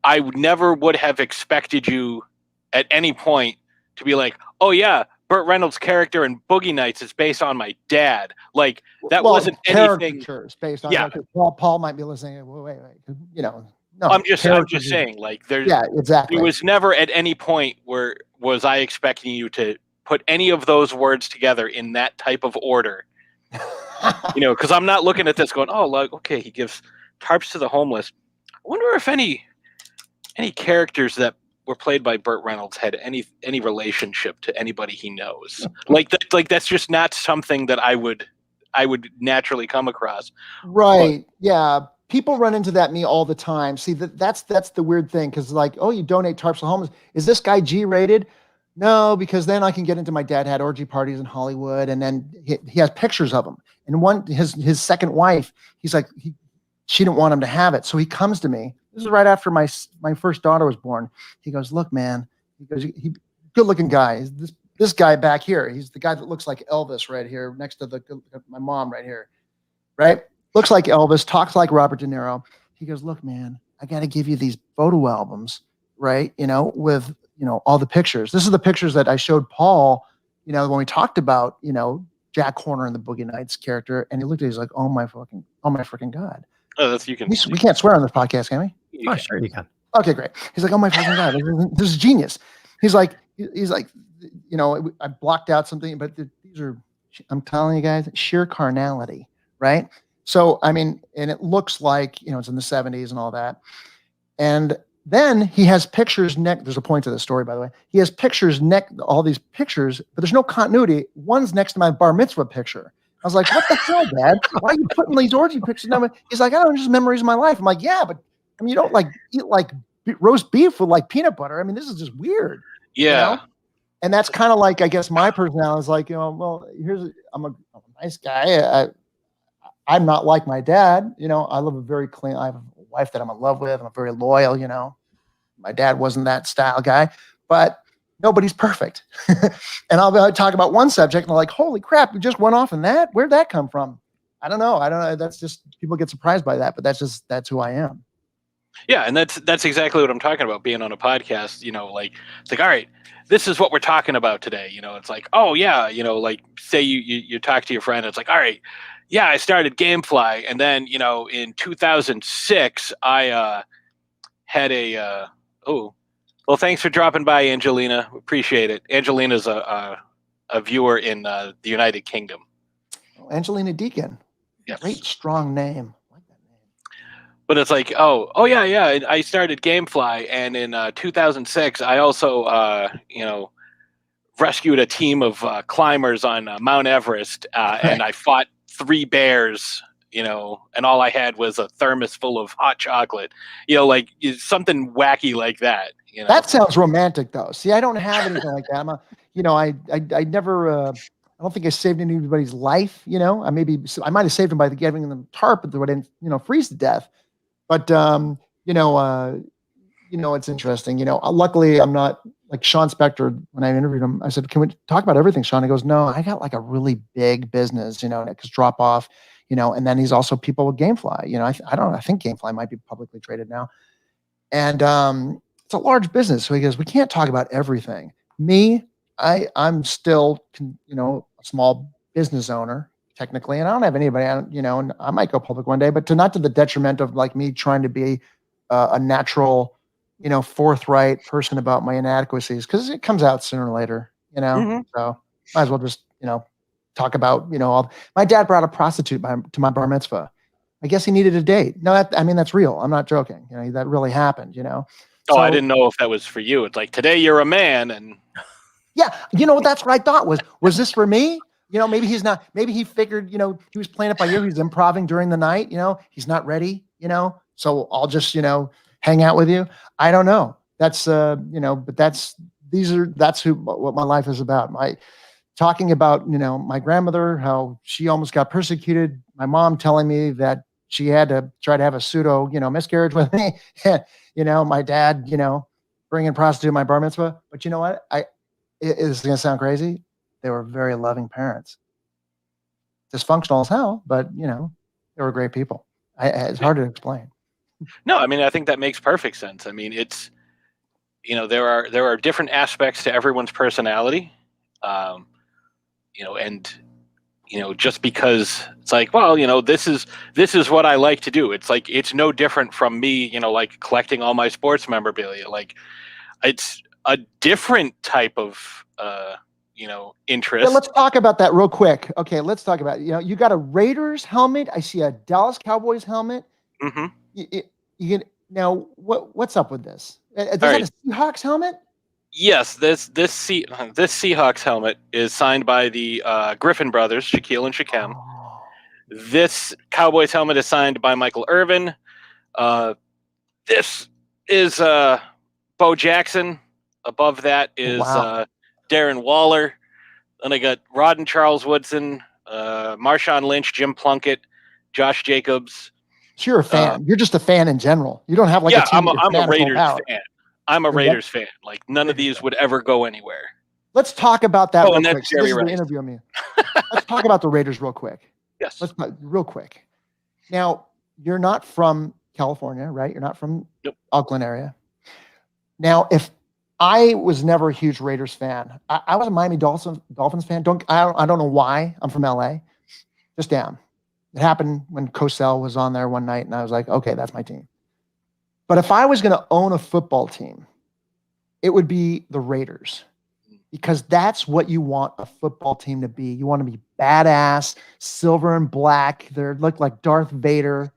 I never would have expected you at any point to be like, oh yeah, Burt Reynolds' character in Boogie Nights is based on my dad. That wasn't anything. Based on, yeah. Paul might be listening. Wait. No. I'm just saying, there's. Yeah, exactly. It was never at any point where was I expecting you to put any of those words together in that type of order. Because I'm not looking at this going, oh, okay, he gives tarps to the homeless. I wonder if any characters that were played by Burt Reynolds had any relationship to anybody he knows. That's just not something that I would naturally come across. Right. Yeah. People run into me all the time. See, that's the weird thing. Cause oh, you donate tarps to homeless. Is this guy G-rated? No, because then I can get into my dad had orgy parties in Hollywood, and then he has pictures of him. And his second wife, he's like, she didn't want him to have it. So he comes to me. This is right after my first daughter was born. He goes, look, man, he good looking guy. This guy back here, he's the guy that looks like Elvis right here next to my mom right here, right? Looks like Elvis, talks like Robert De Niro. He goes, look, man, I got to give you these photo albums right? With all the pictures. This is the pictures that I showed Paul, when we talked about Jack Horner and the Boogie Nights character, and he looked at it, he's like, oh my freaking God. Oh, that's you can. We can't swear on this podcast, can we? Sure you can. Okay, great. He's like, oh my fucking God, this is genius. He's like, I blocked out something, but these are, I'm telling you guys, sheer carnality, right? So, I mean, and it looks like, it's in the 70s and all that. And then he has pictures there's a point to this story, by the way. He has pictures all these pictures, but there's no continuity. One's next to my bar mitzvah picture. I was like, what the hell, Dad? Why are you putting these orgy pictures? He's like, I don't know, just memories of my life. I'm like, yeah, but I mean, you don't eat roast beef with peanut butter. I mean, this is just weird. Yeah. And that's kind of like, I guess my personality is like, well, I'm a nice guy. I'm not like my dad. I live a very clean, I have a wife that I'm in love with. I'm very loyal, My dad wasn't that style guy, but nobody's perfect. And I'll talk about one subject and they're like, holy crap, you just went off in that? Where'd that come from? I don't know. That's just, people get surprised by that, but that's who I am. Yeah. And that's exactly what I'm talking about being on a podcast, it's like, all right, this is what we're talking about today. It's like, oh yeah. Say you talk to your friend. It's like, all right, yeah, I started Gamefly. And then, in 2006, I had well, thanks for dropping by, Angelina. Appreciate it. Angelina's a viewer in the United Kingdom. Angelina Deacon. Yes. Great, strong name. But it's like, oh yeah. I started Gamefly, and in 2006, I also, rescued a team of climbers on Mount Everest, and I fought 3 bears, and all I had was a thermos full of hot chocolate, something wacky like that. That sounds romantic, though. See, I don't have anything like that. I never. I don't think I saved anybody's life. I might have saved him by giving them tarp, but they wouldn't, freeze to death. But it's interesting. Luckily, I'm not like Sean Spector. When I interviewed him, I said, "Can we talk about everything, Sean?" He goes, "No, I got a really big business, and it could drop off, And then he's also people with Gamefly. I think Gamefly might be publicly traded now, and it's a large business. So he goes, we can't talk about everything. Me, I'm still, a small business owner technically, and I don't have anybody. And I might go public one day, but not to the detriment of me trying to be a natural, forthright person about my inadequacies, because it comes out sooner or later. So might as well just talk about my dad brought a prostitute to my bar mitzvah. I guess he needed a date. No, that's real. I'm not joking. That really happened. So, I didn't know if that was for you. It's like, today you're a man, and yeah, that's what I thought was this for me? Maybe he's not. Maybe he figured, he was playing it by ear. He's improvising during the night. He's not ready. So I'll just hang out with you. I don't know. That's but that's what my life is about. Talking about my grandmother, how she almost got persecuted. My mom telling me that she had to try to have a pseudo miscarriage with me. My dad bringing prostitute to my bar mitzvah. But you know what? It's going to sound crazy. They were very loving parents. Dysfunctional as hell, but they were great people. It's hard to explain. No, I think that makes perfect sense. It's there are different aspects to everyone's personality, and just because it's like, well, this is what I like to do. It's like, it's no different from me, collecting all my sports memorabilia. It's a different type of interest. Yeah, let's talk about that real quick. Okay, let's talk about it. You got a Raiders helmet. I see a Dallas Cowboys helmet. Mm-hmm. Now what's up with this? Is that a Seahawks helmet? Yes, this Seahawks helmet is signed by the Griffin brothers, Shaquille and Shaquem. Oh. This Cowboys helmet is signed by Michael Irvin. This is Bo Jackson. Above that is Darren Waller. Then I got Rod and Charles Woodson, Marshawn Lynch, Jim Plunkett, Josh Jacobs. So you're a fan. You're just a fan in general. You don't have a team. I'm a Raiders fan. I'm a Raiders fan. None of these would ever go anywhere. Let's talk about that. And that's Jerry Rice. Interview me. Let's talk about the Raiders real quick. Yes. Real quick. Now, you're not from California, right? You're not from Oakland area. Now, if I was never a huge Raiders fan, I was a Miami Dolphins fan. I don't know why. I'm from LA. Just damn. It happened when Cosell was on there one night, and I was like, okay, that's my team. But if I was going to own a football team, it would be the Raiders, because that's what you want a football team to be. You want to be badass, silver and black. They look like Darth Vader.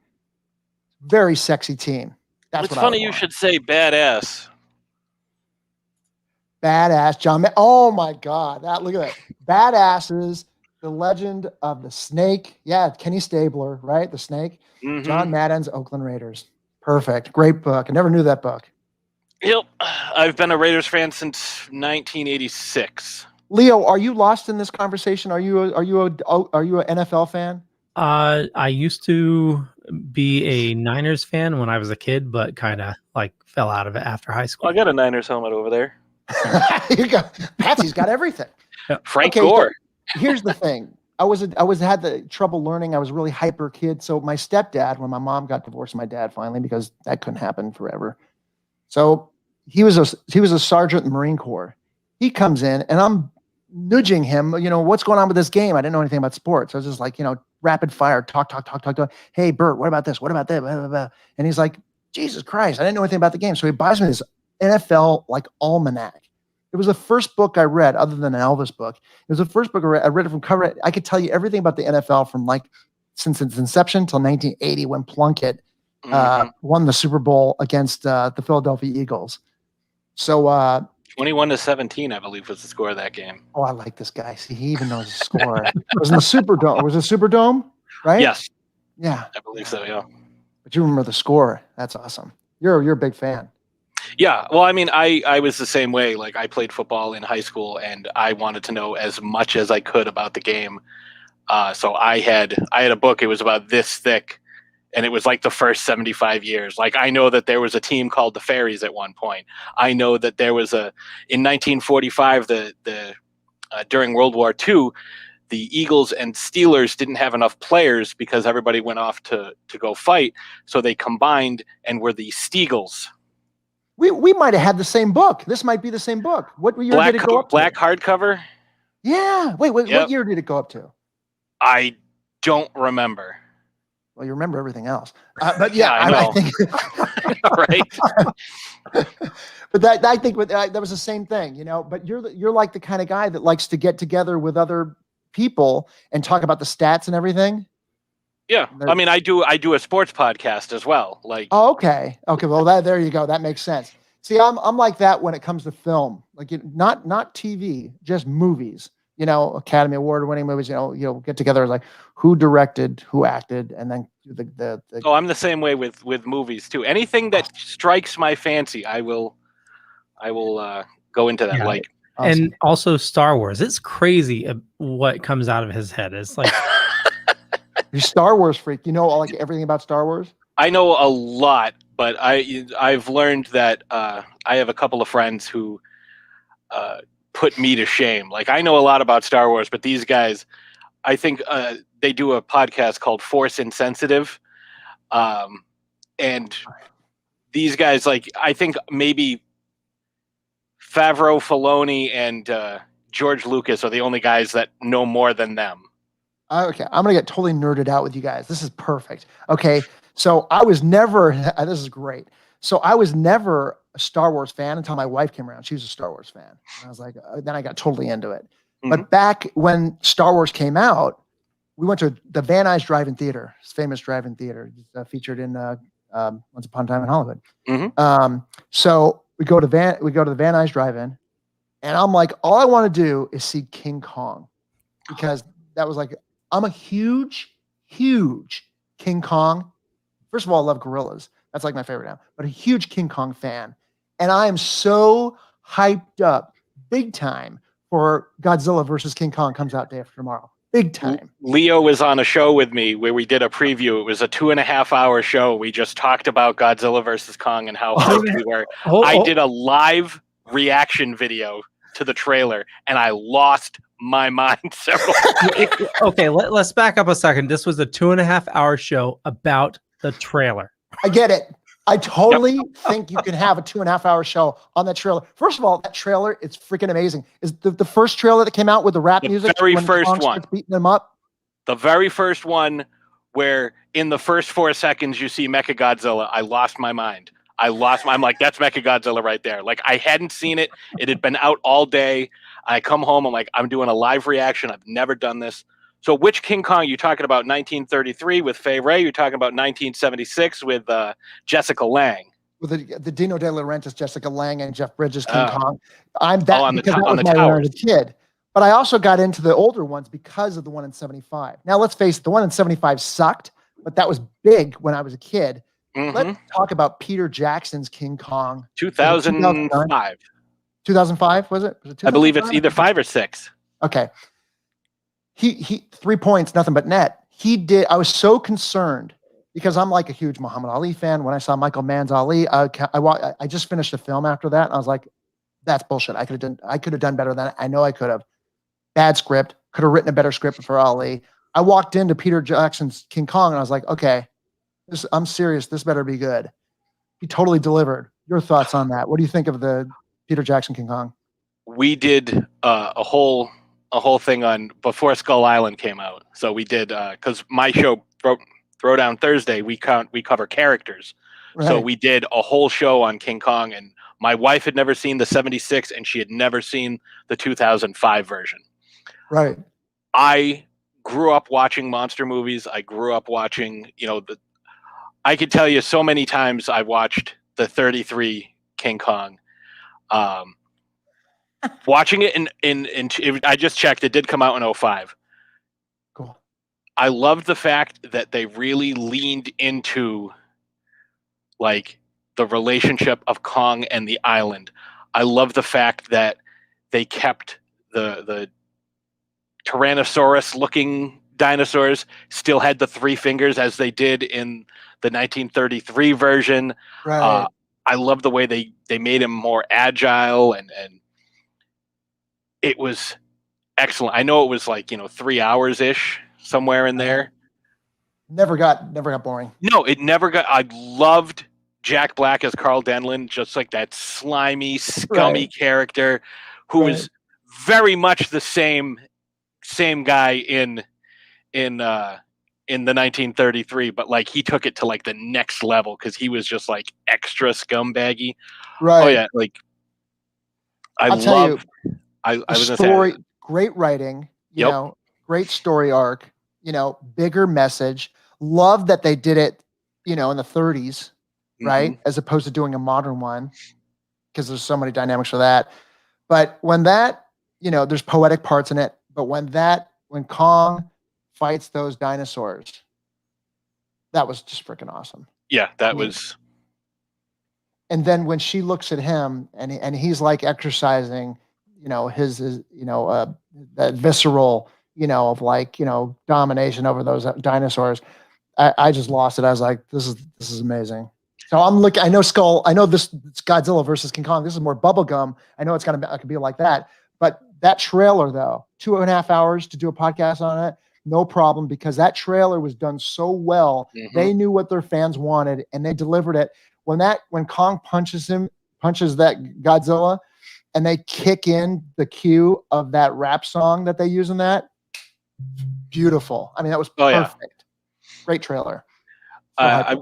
Very sexy team. That's It's what funny I you want. should say badass. Badass John. Oh my God! Look at that. Badasses. The Legend of the Snake. Yeah, Kenny Stabler, right? The Snake. Mhm. John Madden's Oakland Raiders. Perfect. Great book. I never knew that book. Yep. I've been a Raiders fan since 1986. Leo, are you lost in this conversation? Are you an NFL fan? I used to be a Niners fan when I was a kid, but kind of like fell out of it after high school. I got a Niners helmet over there. Patsy's got everything. Frank Okay, Gore. so here's the thing. I had the trouble learning. I was a really hyper kid. So my stepdad, when my mom got divorced from my dad finally, because that couldn't happen forever. So he was a sergeant in the Marine Corps. He comes in and I'm nudging him, what's going on with this game? I didn't know anything about sports. I was just like, rapid fire, talk. Hey, Bert, what about this? What about that? Blah, blah, blah. And he's like, Jesus Christ, I didn't know anything about the game. So he buys me this NFL almanac. It was the first book I read, other than an Elvis book. It was the first book I read. I read it from cover. I could tell you everything about the NFL from since its inception till 1980, when Plunkett won the Super Bowl against the Philadelphia Eagles. So 21-17, I believe, was the score of that game. Oh, I like this guy. See, he even knows the score. It was in the Superdome. Was it Superdome? Right? Yes. Yeah. I believe so, yeah. But you remember the score. That's awesome. You're a big fan. Yeah, well, I mean, I was the same way. Like, I played football in high school, and I wanted to know as much as I could about the game. So I had a book. It was about this thick, and it was like the first 75 years. Like, I know that there was a team called the Fairies at one point. I know that there was in 1945, during World War II, the Eagles and Steelers didn't have enough players because everybody went off to go fight. So they combined and were the Steagles. We might have had the same book. This might be the same book. What year did it go up to? Black hardcover? Yeah. Wait, Yep. What year did it go up to? I don't remember. Well, you remember everything else. But yeah, I know. I think Right. But I think that was the same thing, But you're like the kind of guy that likes to get together with other people and talk about the stats and everything. Yeah, I mean, I do a sports podcast as well. Like, oh, okay. Well, there you go. That makes sense. See, I'm like that when it comes to film, like not TV, just movies. Academy Award winning movies. Get together like who directed, who acted, and then the. Oh, I'm the same way with movies too. Anything that strikes my fancy, I will go into that. Yeah. Like, awesome. And also Star Wars. It's crazy what comes out of his head. It's like. You're a Star Wars freak. You know like everything about Star Wars? I know a lot, but I've learned that I have a couple of friends who put me to shame. Like, I know a lot about Star Wars, but these guys, I think they do a podcast called Force Insensitive. And these guys, like, I think maybe Favreau, Filoni, and George Lucas are the only guys that know more than them. Okay, I'm going to get totally nerded out with you guys. This is perfect. Okay, so I was never, this is great. So I was never a Star Wars fan until my wife came around. She was a Star Wars fan. And I was like, then I got totally into it. Mm-hmm. But back when Star Wars came out, we went to the Van Nuys Drive-In Theater, famous drive-in theater, featured in Once Upon a Time in Hollywood. Mm-hmm. So we go to the Van Nuys Drive-In, and I'm like, all I want to do is see King Kong, because that was like, I'm a huge King Kong. First of all, I love gorillas. That's like my favorite now, but a huge King Kong fan. And I am so hyped up big time for Godzilla versus King Kong comes out day after tomorrow. Big time. Leo was on a show with me where we did a preview. It was a 2.5-hour show. We just talked about Godzilla versus Kong and how hyped we were. I did a live reaction video to the trailer, and I lost my mind several times. Okay, let's back up a second. This was a 2.5-hour show about the trailer. I get it. I totally think you can have a 2.5 hour show on that trailer. First of all, that trailer, it's freaking amazing. Is the first trailer that came out with the rap music? Very when first Kong one. starts beating them up? The very first one where in the first 4 seconds you see Mechagodzilla, I lost my mind. I'm like, that's Mechagodzilla right there. Like, I hadn't seen it. It had been out all day. I come home, I'm like, I'm doing a live reaction. I've never done this. So which King Kong? You talking about 1933 with Fay Wray? You're talking about 1976 with Jessica Lange? With the Dino De Laurentiis, Jessica Lange, and Jeff Bridges King Kong. Because that was my when I was a kid. But I also got into the older ones because of the one in 75. Now, let's face it, the one in 75 sucked, but that was big when I was a kid. Let's talk about Peter Jackson's King Kong. 2005. 2005, was it? I believe it's either 5 or 6. Okay. He 3 points, nothing but net. I was so concerned because I'm like a huge Muhammad Ali fan. When I saw Michael Mann's Ali, I just finished the film after that. And I was like, that's bullshit. I could have done better than that. I know I could have. Bad script. Could have written a better script for Ali. I walked into Peter Jackson's King Kong and I was like, okay, I'm serious. This better be good. He totally delivered. Your thoughts on that? What do you think of the Peter Jackson King Kong? We did a whole thing on before Skull Island came out. So we did because my show Throwdown Thursday, we cover characters. Right. So we did a whole show on King Kong, and my wife had never seen the 76 and she had never seen the 2005 version. Right. I grew up watching monster movies. I grew up watching, I could tell you so many times I watched the 33 King Kong. Watching it I just checked, it did come out in 2005. Cool. I loved the fact that they really leaned into like the relationship of Kong and the island. I love the fact that they kept the Tyrannosaurus looking dinosaurs still had the 3 fingers as they did in the 1933 version. Right. I love the way they made him more agile and it was excellent. I know it was like, 3 hours ish somewhere in there. Never got boring. No, it never got. I loved Jack Black as Carl Denlin, just like that slimy, scummy character who was very much the same guy in the 1933, but like he took it to like the next level because he was just like extra scumbaggy. Right. Oh yeah, like I was story, great writing, you know, great story arc, bigger message. Love that they did it, in the 30s, right? As opposed to doing a modern one, because there's so many dynamics for that. But when that, there's poetic parts in it, but when Kong fights those dinosaurs, that was just freaking awesome. Yeah, that was. And then when she looks at him and he's like exercising, that visceral, of like, domination over those dinosaurs. I just lost it. I was like, this is amazing. So I know this it's Godzilla versus King Kong. This is more bubblegum. I know I could be like that. But that trailer though, 2.5 hours to do a podcast on it, no problem, because that trailer was done so well. They knew what their fans wanted and they delivered it. When Kong punches that Godzilla, and they kick in the cue of that rap song that they use in that, beautiful. I mean, that was perfect. Yeah. Great trailer. I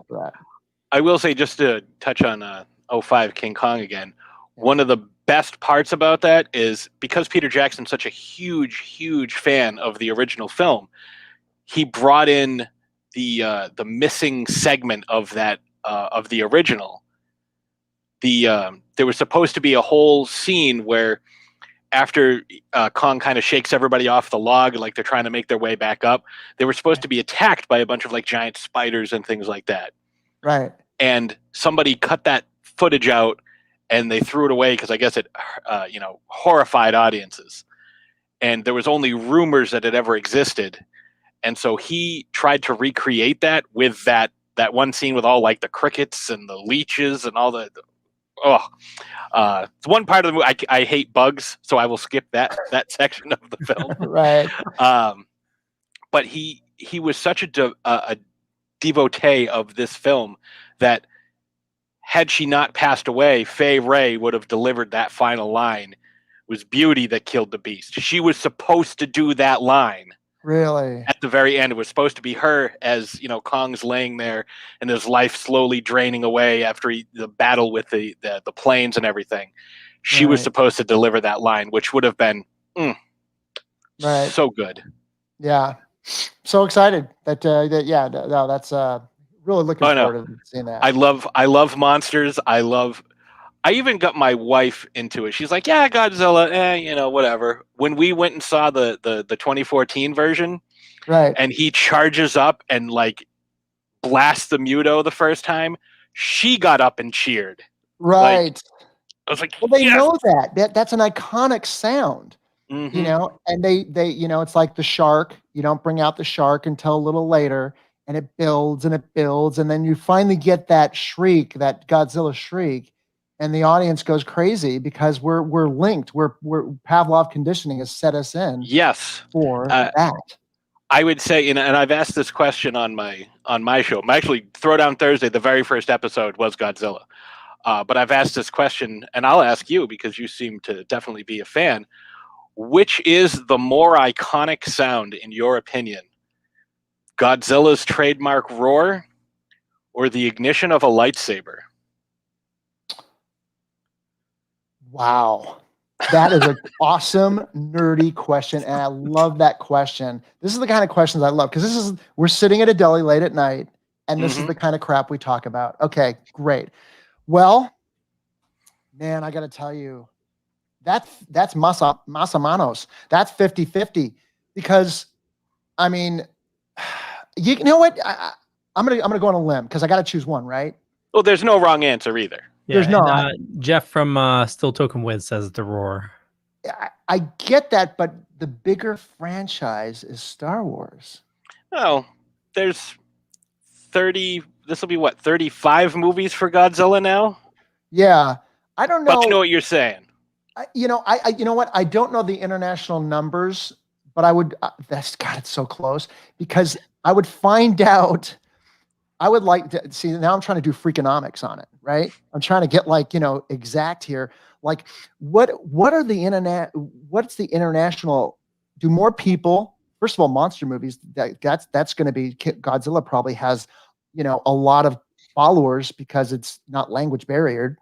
will say, just to touch on 2005 King Kong again, one of the best parts about that is because Peter Jackson's such a huge, huge fan of the original film, he brought in the missing segment of that of the original. There was supposed to be a whole scene where after Kong kind of shakes everybody off the log, like they're trying to make their way back up, they were supposed to be attacked by a bunch of like giant spiders and things like that. Right. And somebody cut that footage out and they threw it away because I guess it, horrified audiences. And there was only rumors that it ever existed. And so he tried to recreate that with that one scene with all like the crickets and the leeches and all the it's one part of the movie. I hate bugs, so I will skip that section of the film. Right. But he was such a devotee of this film that had she not passed away, Fay Wray would have delivered that final line. It was beauty that killed the beast. She was supposed to do that line. Really? At the very end, it was supposed to be her as, Kong's laying there and his life slowly draining away after the battle with the planes and everything. She was supposed to deliver that line, which would have been so good. Yeah. So excited that's really looking forward to seeing that. I love monsters. I even got my wife into it. She's like, yeah, Godzilla, whatever. When we went and saw the 2014 version, right, and he charges up and like blasts the Muto the first time, she got up and cheered. Right. I was like, well, they know that's an iconic sound. Mm-hmm. And they it's like the shark. You don't bring out the shark until a little later, and it builds, and then you finally get that shriek, that Godzilla shriek. And the audience goes crazy because we're linked. We're Pavlov conditioning has set us in. Yes, for that. I would say, and I've asked this question on my show. Actually, Throwdown Thursday, the very first episode was Godzilla. But I've asked this question, and I'll ask you because you seem to definitely be a fan. Which is the more iconic sound, in your opinion? Godzilla's trademark roar, or the ignition of a lightsaber? Wow. That is an awesome, nerdy question. And I love that question. This is the kind of questions I love because we're sitting at a deli late at night, and this is the kind of crap we talk about. Okay, great. Well, man, I got to tell you, that's Masamanos. That's 50-50 because, I mean, you know what? I'm gonna go on a limb because I got to choose one, right? Well, there's no wrong answer either. Yeah, there's not. Jeff from Still Token With says the roar. I get that, but the bigger franchise is Star Wars. Oh, there's 30. This will be what, 35 movies for Godzilla now? Yeah, I don't know. But you know what you're saying. You know what? I don't know the international numbers, but I would. That's God. It's so close because I would find out. I would like to see. Now I'm trying to do freakonomics on it, right? I'm trying to get exact here. Like, what are the internet? What's the international? Do more people? First of all, monster movies. That's going to be Godzilla. Probably has, a lot of followers because it's not language barriered.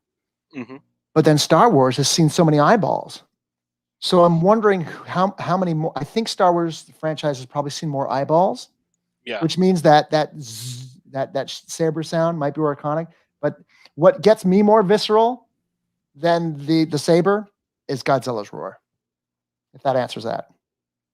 Mm-hmm. But then Star Wars has seen so many eyeballs. So I'm wondering how many more. I think Star Wars franchise has probably seen more eyeballs. Yeah. Which means that saber sound might be more iconic. But what gets me more visceral than the saber is Godzilla's roar. If that answers that.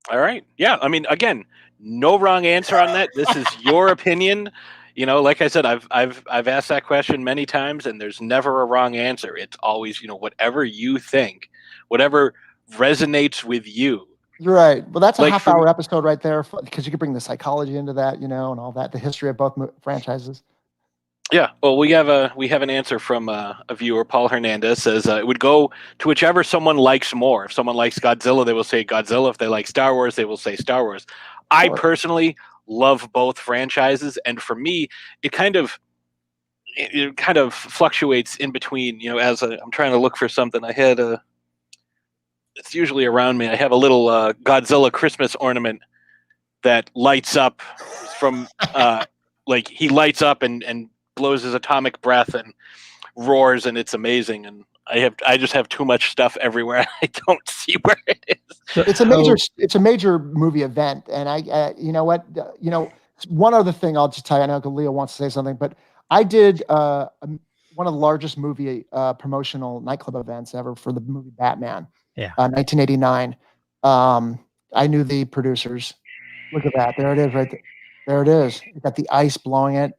All right. Yeah. I mean, again, no wrong answer on that. This is your opinion. Like I said, I've asked that question many times, and there's never a wrong answer. It's always, whatever you think, whatever resonates with you. You're right. Well, that's a half-hour episode right there because you could bring the psychology into that, and all that, the history of both franchises. Yeah. Well, we have an answer from a viewer, Paul Hernandez, says it would go to whichever someone likes more. If someone likes Godzilla, they will say Godzilla. If they like Star Wars, they will say Star Wars. I personally love both franchises, and for me, it kind of fluctuates in between. As I'm trying to look for something, I had it's usually around me. I have a little Godzilla Christmas ornament that lights up from he lights up and blows his atomic breath and roars, and it's amazing. And I just have too much stuff everywhere. I don't see where it is. It's a major movie event, and one other thing I'll just tell you. I know Leo wants to say something, but I did one of the largest movie promotional nightclub events ever for the movie Batman. Yeah, 1989. I knew the producers. Look at that. There it is, right there. There it is. You got the ice blowing it.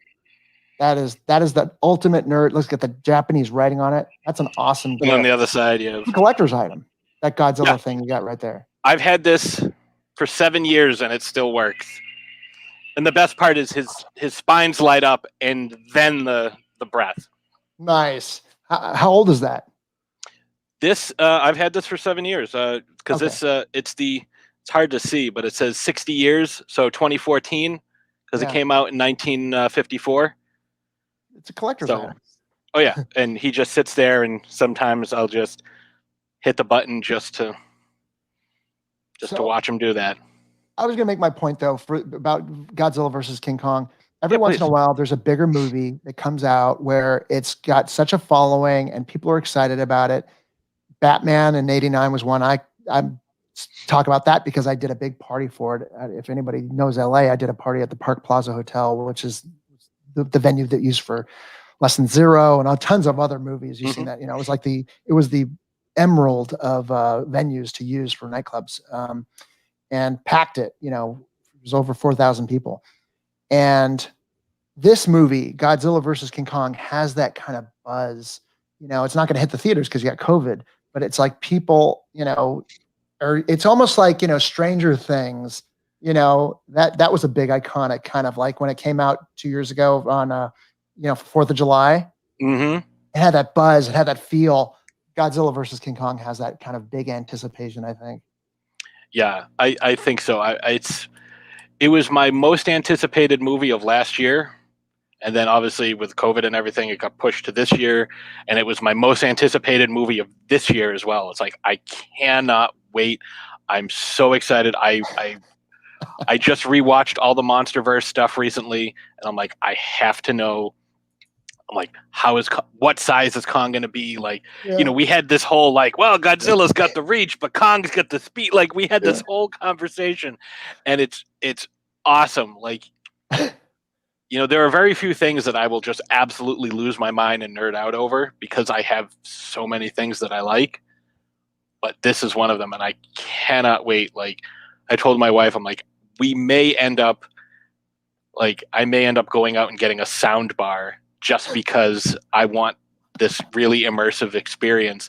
That is the ultimate nerd. Let's get the Japanese writing on it. That's an awesome. And on the other side, it's a collector's item. That Godzilla thing you got right there. I've had this for 7 years and it still works. And the best part is his spines light up and then the breath. Nice. How old is that? This I've had this for 7 years because it's hard to see, but it says 60 years, so 2014 because it came out in 1954. It's a collector's item. Oh yeah, and he just sits there, and sometimes I'll just hit the button just to watch him do that. I was going to make my point though about Godzilla versus King Kong. Every Yeah, once in a please. while, there's a bigger movie that comes out where it's got such a following and people are excited about it. Batman in '89 was one. I talk about that because I did a big party for it. If anybody knows LA, I did a party at the Park Plaza Hotel, which is the venue that used for Less Than Zero and tons of other movies. You've seen that. You know, it was the emerald of venues to use for nightclubs, and packed it. You know, it was over 4,000 people. And this movie, Godzilla versus King Kong, has that kind of buzz. You know, it's not going to hit the theaters because you got COVID, but it's like people, you know, or it's almost like, you know, Stranger Things, you know, that was a big iconic kind of like when it came out 2 years ago on, you know, 4th of July. Mm-hmm. It had that buzz, it had that feel. Godzilla versus King Kong has that kind of big anticipation, I think. Yeah, I think so. It was my most anticipated movie of last year. And then obviously with COVID and everything, it got pushed to this year. And it was my most anticipated movie of this year as well. It's like, I cannot wait. I'm so excited. I just rewatched all the MonsterVerse stuff recently. And I'm like, I have to know, like, what size is Kong going to be? Like, you know, we had this whole like, well, Godzilla's got the reach, but Kong's got the speed. Like, we had this whole conversation, and it's awesome. Like, you know, there are very few things that I will just absolutely lose my mind and nerd out over because I have so many things that I like. But this is one of them, and I cannot wait. Like, I told my wife, I'm like, I may end up going out and getting a sound bar just because I want this really immersive experience.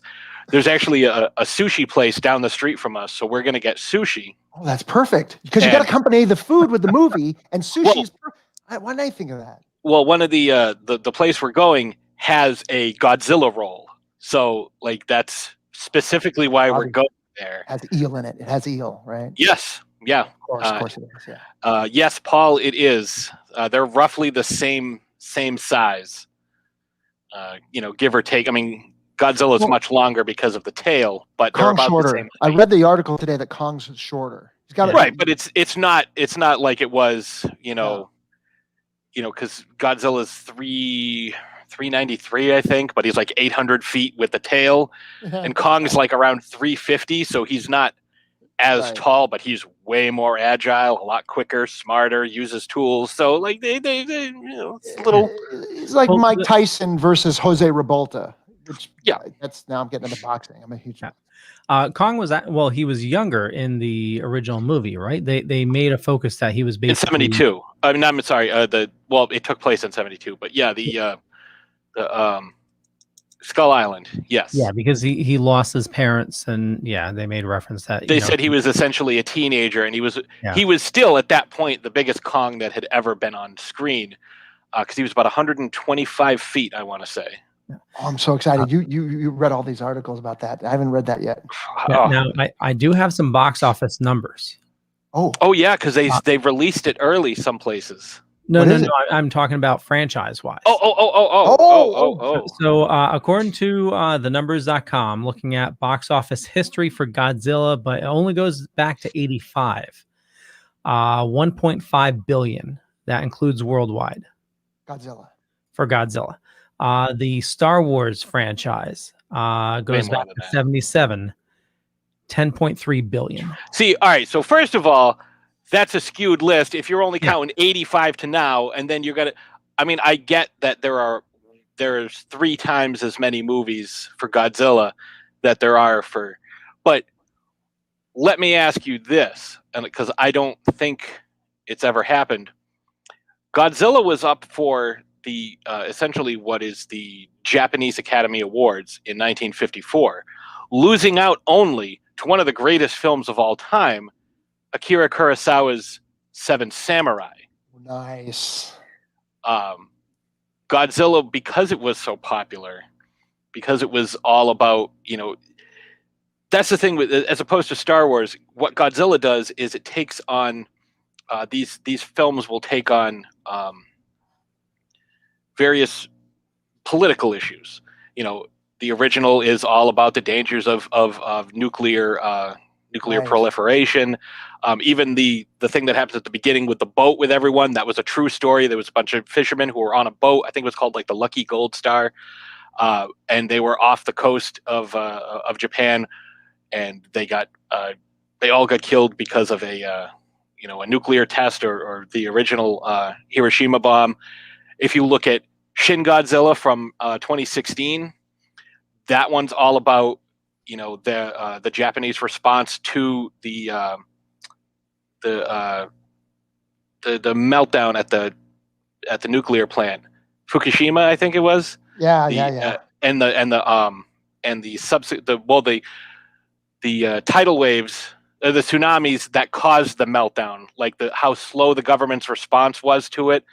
There's actually a sushi place down the street from us, so we're going to get sushi. Oh, that's perfect. Because you got to accompany the food with the movie, and sushi's why did I think of that? Well, one of the place we're going has a Godzilla roll. So, like, that's specifically why we're going there. It has eel in it. It has eel, right? Yes. Yeah. Of course it is, yeah. Yes, Paul, it is. They're roughly the same size, you know, give or take. I mean, Godzilla's much longer because of the tail, but they're about shorter. the same. I read the article today that Kong's shorter. He's got right, but it's not like it was, you know, because Godzilla's 393, I think, but he's like 800 feet with the tail, and Kong's like around 350, so he's not as tall, but he's way more agile, a lot quicker, smarter, uses tools. So like they you know, it's a little. It's like Mike Tyson versus Jose Revolta. Which, yeah, that's now I'm getting into boxing. I'm a huge. Kong was he was younger in the original movie, right? They made a focus that he was basically in 72. I mean, I'm sorry. It took place in 72, but yeah, the Skull Island, yes. Yeah, because he lost his parents, and yeah, they made reference that they said he was essentially a teenager, and he was still at that point the biggest Kong that had ever been on screen, because he was about 125 feet, I want to say. Oh, I'm so excited! You read all these articles about that. I haven't read that yet. Now I do have some box office numbers. Oh yeah, because they released it early some places. No, I'm talking about franchise-wise. Oh. So according to the numbers.com, looking at box office history for Godzilla, but it only goes back to 85. 1.5 billion. That includes worldwide. For Godzilla. The Star Wars franchise goes back to 77. 10.3 billion. See, all right, so first of all, that's a skewed list if you're only counting 85 to now, and then you're gonna. I mean, I get that there's 3 times as many movies for Godzilla that there are for, but let me ask you this, and because I don't think it's ever happened, Godzilla was up for the essentially what is the Japanese Academy Awards in 1954, losing out only to one of the greatest films of all time, Akira Kurosawa's Seven Samurai. Nice. Godzilla, because it was so popular, because it was all about, you know, that's the thing with, as opposed to Star Wars, what Godzilla does is it takes on these films will take on various political issues. The original is all about the dangers of nuclear Right. proliferation. Even the thing that happens at the beginning with the boat with everyone, that was a true story. There was a bunch of fishermen who were on a boat. I think it was called like the Lucky Gold Star, and they were off the coast of Japan, and they all got killed because of a nuclear test or the original Hiroshima bomb. If you look at Shin Godzilla from 2016. That one's all about the Japanese response to the meltdown at the nuclear plant, Fukushima, I think it was. Yeah. And the tidal waves, the tsunamis that caused the meltdown, like how slow the government's response was to it.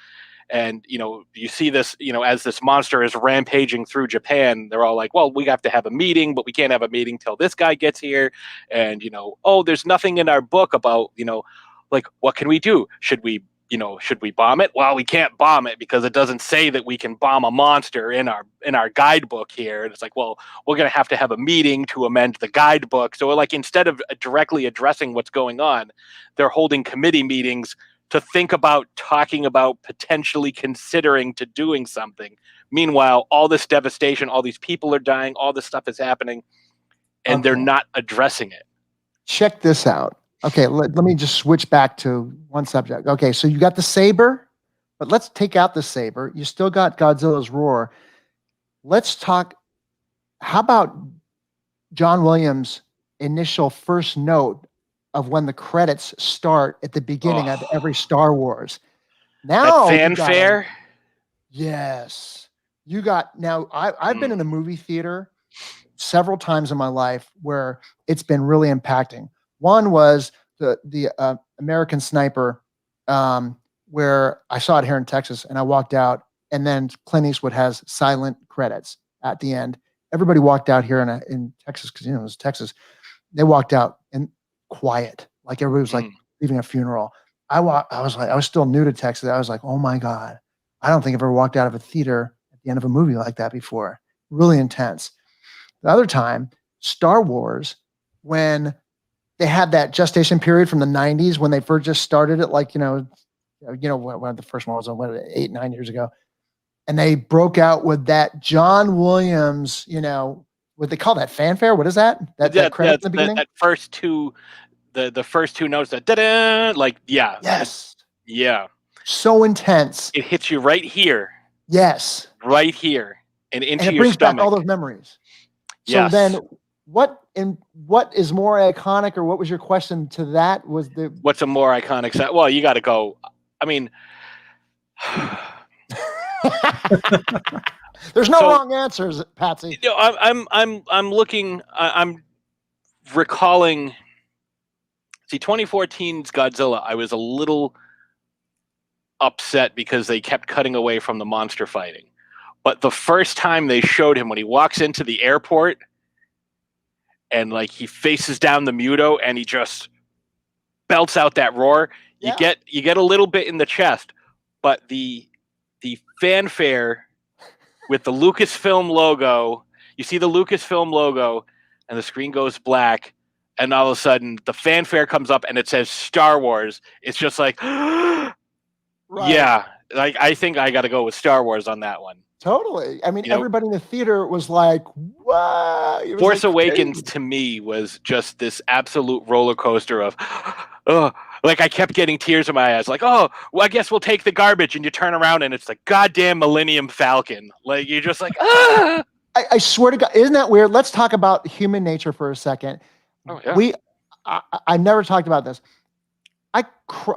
And, you see this, as this monster is rampaging through Japan, they're all like, well, we have to have a meeting, but we can't have a meeting till this guy gets here. And, there's nothing in our book about, like, what can we do? Should we bomb it? Well, we can't bomb it because it doesn't say that we can bomb a monster in our guidebook here. And it's like, well, we're going to have a meeting to amend the guidebook. So like, instead of directly addressing what's going on, they're holding committee meetings to think about talking about potentially considering to doing something. Meanwhile, all this devastation, all these people are dying, all this stuff is happening, and they're not addressing it. Check this out. Okay, let me just switch back to one subject. Okay, so you got the saber, but let's take out the saber. You still got Godzilla's roar. Let's talk, how about John Williams' initial first note of when the credits start at the beginning of every Star Wars? Now, that fanfare. Yes, you got. Now, I've been in a movie theater several times in my life where it's been really impacting. One was the American Sniper, where I saw it here in Texas, and I walked out, and then Clint Eastwood has silent credits at the end. Everybody walked out here in Texas because it was Texas. They walked out and quiet, like everybody was like leaving a funeral. I was still new to Texas. I was like, oh my God, I don't think I've ever walked out of a theater at the end of a movie like that before. Really intense. The other time, Star Wars, when they had that gestation period from the 90s when they first just started it, like, when the first one was 8-9 years ago. And they broke out with that John Williams, what they call that, fanfare? What is that? That credit at the beginning? That first two, the first two notes, that da-da, like, yeah. Yes. Yeah. So intense. It hits you right here. Yes. Right here. And into and it your brings stomach. back all those memories. So Yes. then what is more iconic, or what was your question to that? What's a more iconic set? Well, you got to go. I mean, there's no wrong answers, Patsy. I'm looking. I'm recalling. See, 2014's Godzilla. I was a little upset because they kept cutting away from the monster fighting. But the first time they showed him when he walks into the airport, and like he faces down the Muto and he just belts out that roar, you get a little bit in the chest. But the fanfare with the Lucasfilm logo, you see the Lucasfilm logo, and the screen goes black, and all of a sudden the fanfare comes up and it says Star Wars. It's just like, right. Yeah, like I think I got to go with Star Wars on that one. Totally. I mean, everybody in the theater was like, "Wow!" Force Awakens to me was just this absolute roller coaster of, like I kept getting tears in my eyes. Like, well, I guess we'll take the garbage, and you turn around and it's the goddamn Millennium Falcon. Like you're just like, ah! I swear to God, isn't that weird? Let's talk about human nature for a second. Oh yeah. I never talked about this.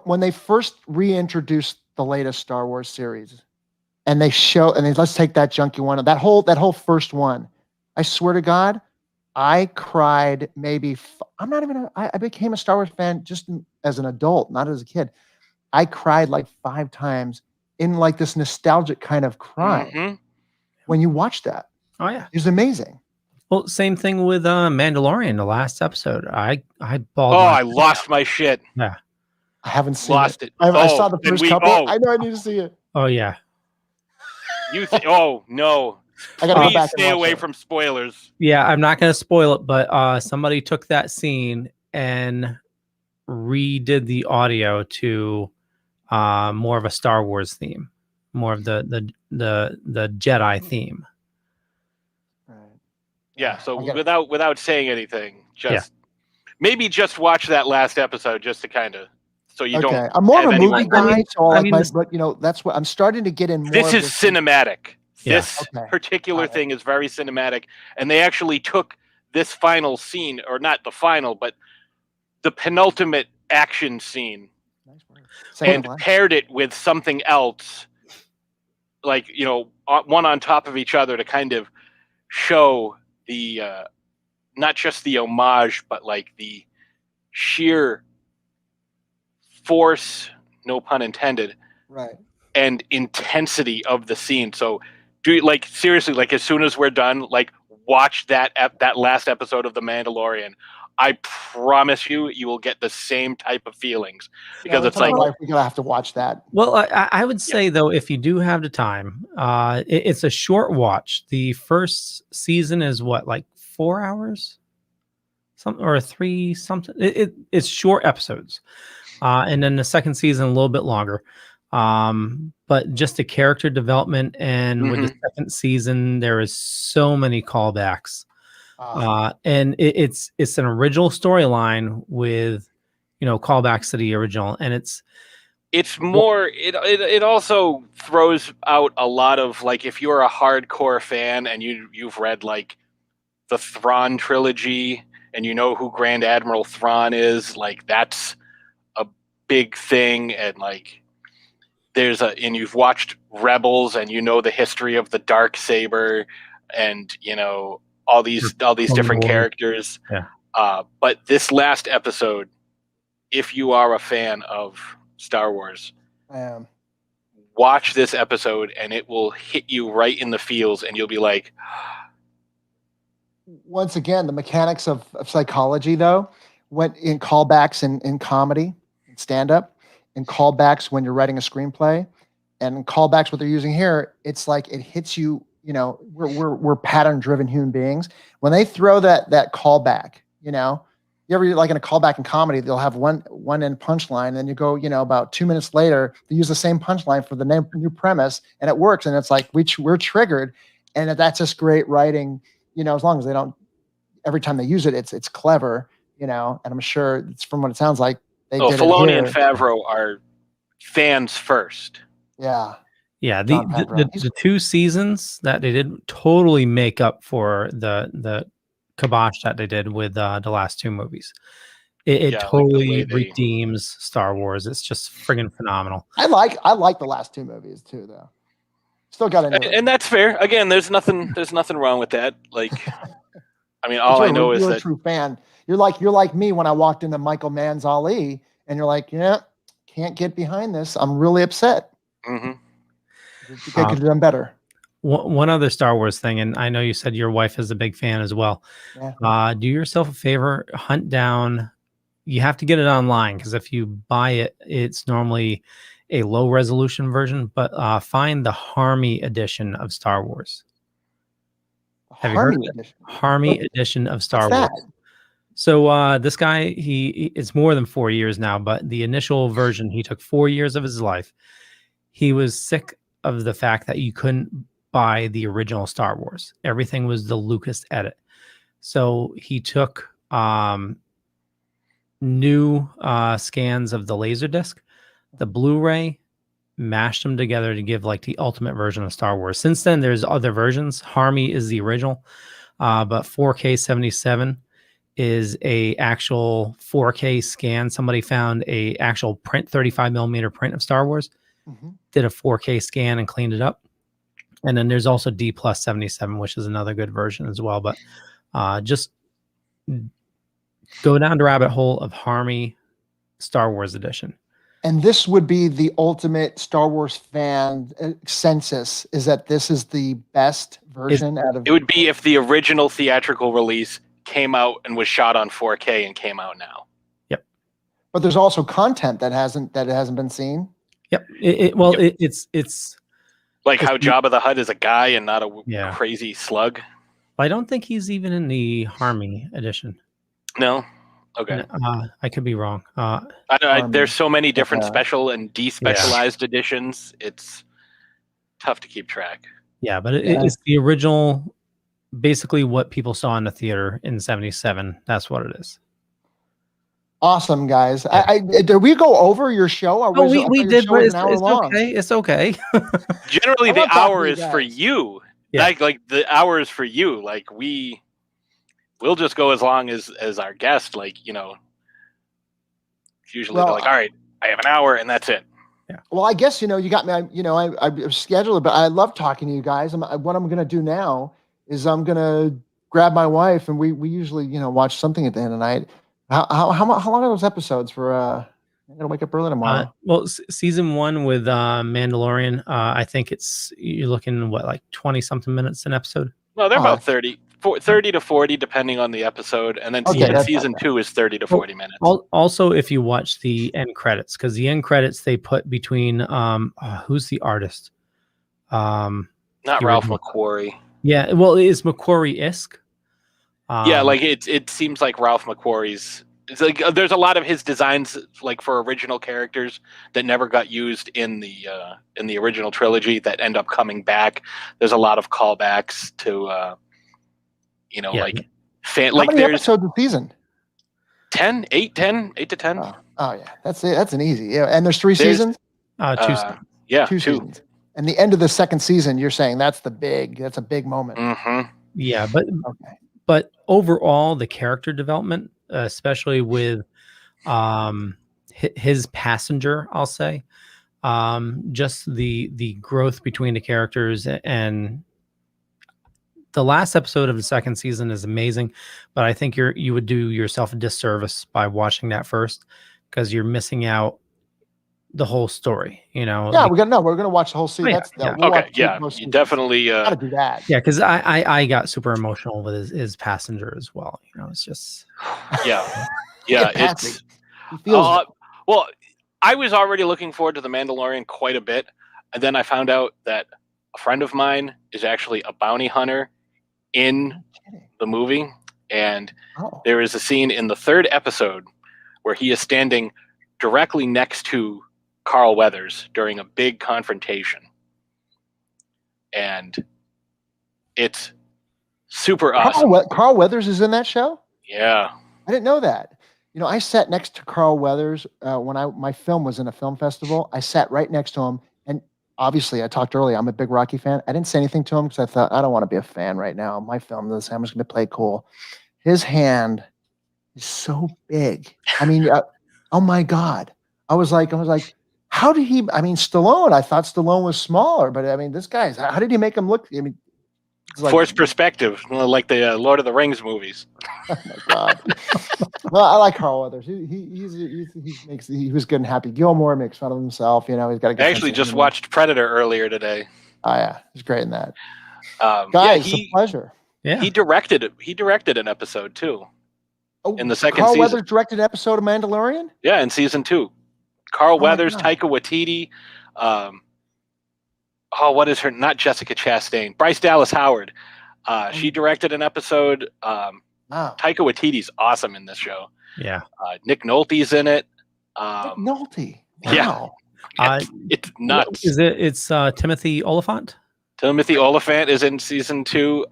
When they first reintroduced the latest Star Wars series. And let's take that junky one. That whole first one. I swear to God, I cried maybe. I became a Star Wars fan just as an adult, not as a kid. I cried like 5 times in like this nostalgic kind of cry when you watch that. Oh yeah, it was amazing. Well, same thing with Mandalorian. The last episode, I bawled. I lost my shit. Yeah, I haven't seen it. I saw the first couple. I know I need to see it. Oh yeah. Oh no! I gotta go Please back stay and watch away it. from spoilers. Yeah, I'm not going to spoil it, but somebody took that scene and redid the audio to more of a Star Wars theme, more of the Jedi theme. Yeah. So I gotta- without saying anything, maybe just watch that last episode just to kind of so you don't. I'm more of have a anyone- movie guy, so I like mean, but you know, that's what I'm starting to get in more. This of is cinematic. Yeah. This particular thing is very cinematic, and they actually took this final scene, or not the final, but the penultimate action scene, and paired it with something else, like one on top of each other to kind of show the not just the homage, but like the sheer force, no pun intended, right, and intensity of the scene. So seriously, like as soon as we're done, like watch that last episode of The Mandalorian. I promise you will get the same type of feelings, because it's like we're gonna have to watch that. Well, I would say though, if you do have the time, it's a short watch. The first season is what, like 4 hours, something, or 3 something. It's short episodes, and then the second season a little bit longer. But just the character development, and with the second season, there is so many callbacks. And it's an original storyline with callbacks to the original, and it's more it also throws out a lot of, like, if you're a hardcore fan and you've read like the Thrawn trilogy and you know who Grand Admiral Thrawn is, like that's a big thing. And like and you've watched Rebels and you know the history of the Darksaber, and all these different characters. Yeah. But this last episode, if you are a fan of Star Wars, watch this episode and it will hit you right in the feels, and you'll be like, once again, the mechanics of psychology, though, went in callbacks in comedy, stand-up, and callbacks when you're writing a screenplay, and callbacks what they're using here. It's like it hits you. We're pattern-driven human beings. When they throw that callback, you ever, like in a callback in comedy, they'll have one end punchline, and then you go, about 2 minutes later, they use the same punchline for the new premise, and it works. And it's like we're triggered, and that's just great writing. As long as they don't, every time they use it, it's clever. And I'm sure it's, from what it sounds like, they did Filoni it and Favreau are fans first. Yeah. Yeah, the 2 seasons that they did totally make up for the kibosh that they did with the last 2 movies. It totally redeems Star Wars. It's just friggin' phenomenal. I like the last 2 movies too, though. Still got to, and that's fair. Again, there's nothing wrong with that. Like, I mean, all I know is you're that a true fan. You're like me when I walked into Michael Mann's Ali, and you're like, yeah, can't get behind this. I'm really upset. Mm-hmm. They could have done better. One other Star Wars thing, and I know you said your wife is a big fan as well. Yeah. Do yourself a favor, hunt down. You have to get it online, because if you buy it, it's normally a low resolution version. But find the Harmy edition of Star Wars. Have you heard of it? Harmy edition of Star Wars. So this guy, it's more than 4 years now, but the initial version, he took 4 years of his life. He was sick of the fact that you couldn't buy the original Star Wars. Everything was the Lucas edit. So he took new scans of the Laserdisc, the Blu-ray, mashed them together to give like the ultimate version of Star Wars. Since then, there's other versions. Harmy is the original, but 4K 77 is a actual 4K scan. Somebody found a actual print, 35 millimeter print of Star Wars, did a 4K scan and cleaned it up. And then there's also D plus 77, which is another good version as well. But just go down the rabbit hole of Harmy Star Wars edition. And this would be the ultimate Star Wars fan census, is that this is the best version out of... It would be if the original theatrical release came out and was shot on 4K and came out now. Yep. But there's also content that hasn't been seen. Yep. It's Like how Jabba the Hutt is a guy and not a Yeah. crazy slug. I don't think he's even in the Harmy edition. No. Okay. I could be wrong. There's so many different special and despecialized editions. It's tough to keep track. Yeah, but it's the original, basically what people saw in the theater in '77. That's what it is. Awesome, guys. Did we go over your show? Oh, we did, but it's okay. It's okay. Generally, the hour is for you. Yeah. Like the hour is for you. Like we'll just go as long as our guest. Like, you know, usually they're like, all right, I have an hour and that's it. Yeah. Well, I guess, you got me, I scheduled it, but I love talking to you guys. What I'm going to do now is I'm going to grab my wife, and we usually, watch something at the end of the night. How long are those episodes for, I'm going to wake up early tomorrow. Well, season 1 with Mandalorian, I think you're looking, like 20 something minutes an episode? No, they're about 30 to 40, depending on the episode. And then season 2 is 30 to 40 minutes. Also, if you watch the end credits, because the end credits they put between, who's the artist? Not Ralph McQuarrie. Yeah, well, it's McQuarrie-esque. Yeah, like it seems like Ralph McQuarrie's. It's like there's a lot of his designs, like for original characters, that never got used in the original trilogy that end up coming back. There's a lot of callbacks to, like fan. How Like many there's episodes a season? 8 to 10. Oh yeah, that's it. That's an easy. Yeah, and there's 3 seasons. 2 seasons. Yeah, 2 seasons. And the end of the second season, you're saying that's a big moment. Mm-hmm. Yeah, but overall, the character development, especially with his passenger, I'll say, just the growth between the characters, and the last episode of the second season is amazing. But I think you would do yourself a disservice by watching that first, because you're missing out the whole story, Yeah, we're gonna watch the whole season. You definitely gotta do that. Yeah, because I got super emotional with his passenger as well. It's just yeah. It's he feels well, I was already looking forward to The Mandalorian quite a bit, and then I found out that a friend of mine is actually a bounty hunter in the movie, and there is a scene in the 3rd episode where he is standing directly next to Carl Weathers during a big confrontation, and it's super awesome. Carl Weathers is in that show? Yeah, I didn't know that. I sat next to Carl Weathers when my film was in a film festival. I sat right next to him, and obviously I talked earlier, I'm a big Rocky fan. I didn't say anything to him because I thought, I don't want to be a fan right now. My film is, I'm just going to play cool. His hand is so big. I mean, oh my God. I was like, how did he? I mean, Stallone. I thought Stallone was smaller, but I mean, this guy's. How did he make him look? I mean, forced perspective, like the Lord of the Rings movies. Oh my God! Well, I like Carl Weathers. He was good and happy. Gilmore makes fun of himself. He's got. I actually just watched Predator earlier today. Oh yeah, he's great in that. Guys, it's a pleasure. Yeah, he directed an episode too. Oh, in the second Carl season. Weathers directed an episode of Mandalorian. Yeah, in season 2. Carl Weathers, Taika Waititi, what is her? Not Jessica Chastain. Bryce Dallas Howard. She directed an episode. Taika Waititi's awesome in this show. Yeah. Nick Nolte's in it. Nick Nolte. Wow. Yeah. It's nuts. Is it? It's Timothy Oliphant. Timothy Oliphant is in season 2.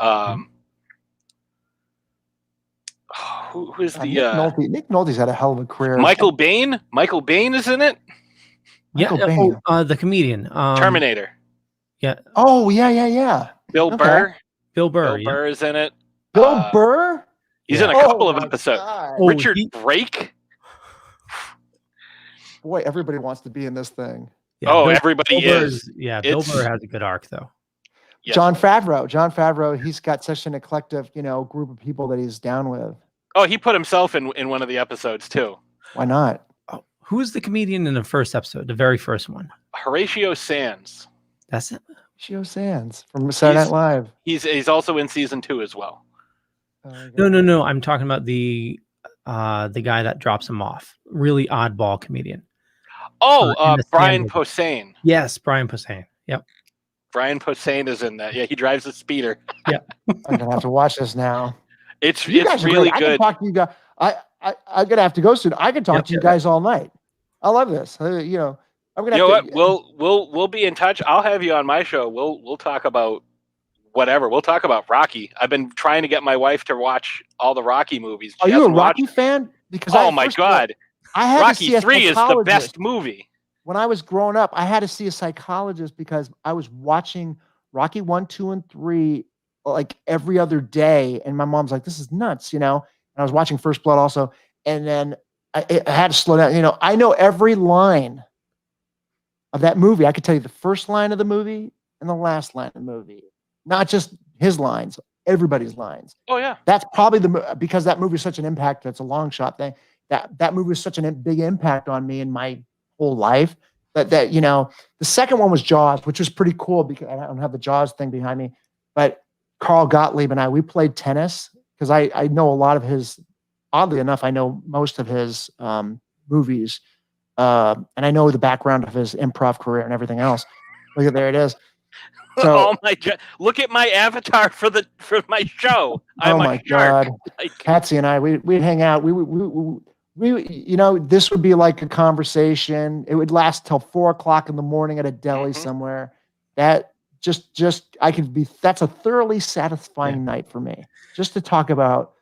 Who's the Nick Nolte's had a hell of a career. Michael Bain? Michael Bain is in it? The comedian. Terminator. Yeah. Oh, yeah. Bill Burr. Bill Burr is in it. Bill Burr? He's in a couple of episodes. Richard Brake? Boy, everybody wants to be in this thing. Yeah, everybody is. Bill Burr has a good arc, though. Yes. Jon Favreau, he's got such an eclectic, group of people that he's down with. Oh, he put himself in one of the episodes too. Why not? Oh, who was the comedian in the first episode, the very first one? Horatio Sands. That's it. Horatio Sands from Saturday Night Live. He's also in season 2 as well. No. I'm talking about the guy that drops him off. Really oddball comedian. Oh, Brian Posehn. Yes, Brian Posehn. Yep. Brian Posehn is in that. Yeah, he drives a speeder. Yeah. I'm gonna have to watch this now. It's You guys are really great. I can good. talk to you guys. I'm gonna have to go soon. I can talk to you guys all night. I love this. You know, I'm gonna. You know have what? We'll be in touch. I'll have you on my show. We'll talk about whatever. We'll talk about Rocky. I've been trying to get my wife to watch all the Rocky movies. Are you a Rocky fan? Because oh my god, I had Rocky to see 3 is the best movie. When I was growing up, I had to see a psychologist because I was watching Rocky 1, 2, and 3 like every other day, and my mom's like, "This is nuts," you know. And I was watching First Blood also, and then I had to slow down. You know, I know every line of that movie. I could tell you the first line of the movie and the last line of the movie, not just his lines, everybody's lines. Oh yeah, that's probably because that movie is such an impact. That's a long shot thing. That movie was such a big impact on me in my whole life. That you know, the second one was Jaws, which was pretty cool because I don't have the Jaws thing behind me, but Carl Gottlieb and we played tennis because I know a lot of his. Oddly enough, I know most of his movies, and I know the background of his improv career and everything else. Look at there it is. So, oh my god! Look at my avatar for my show. Oh my god! Patsy and I, we'd hang out. We, you know, this would be like a conversation. It would last till 4 o'clock in the morning at a deli somewhere. That that's a thoroughly satisfying night for me. Just to talk about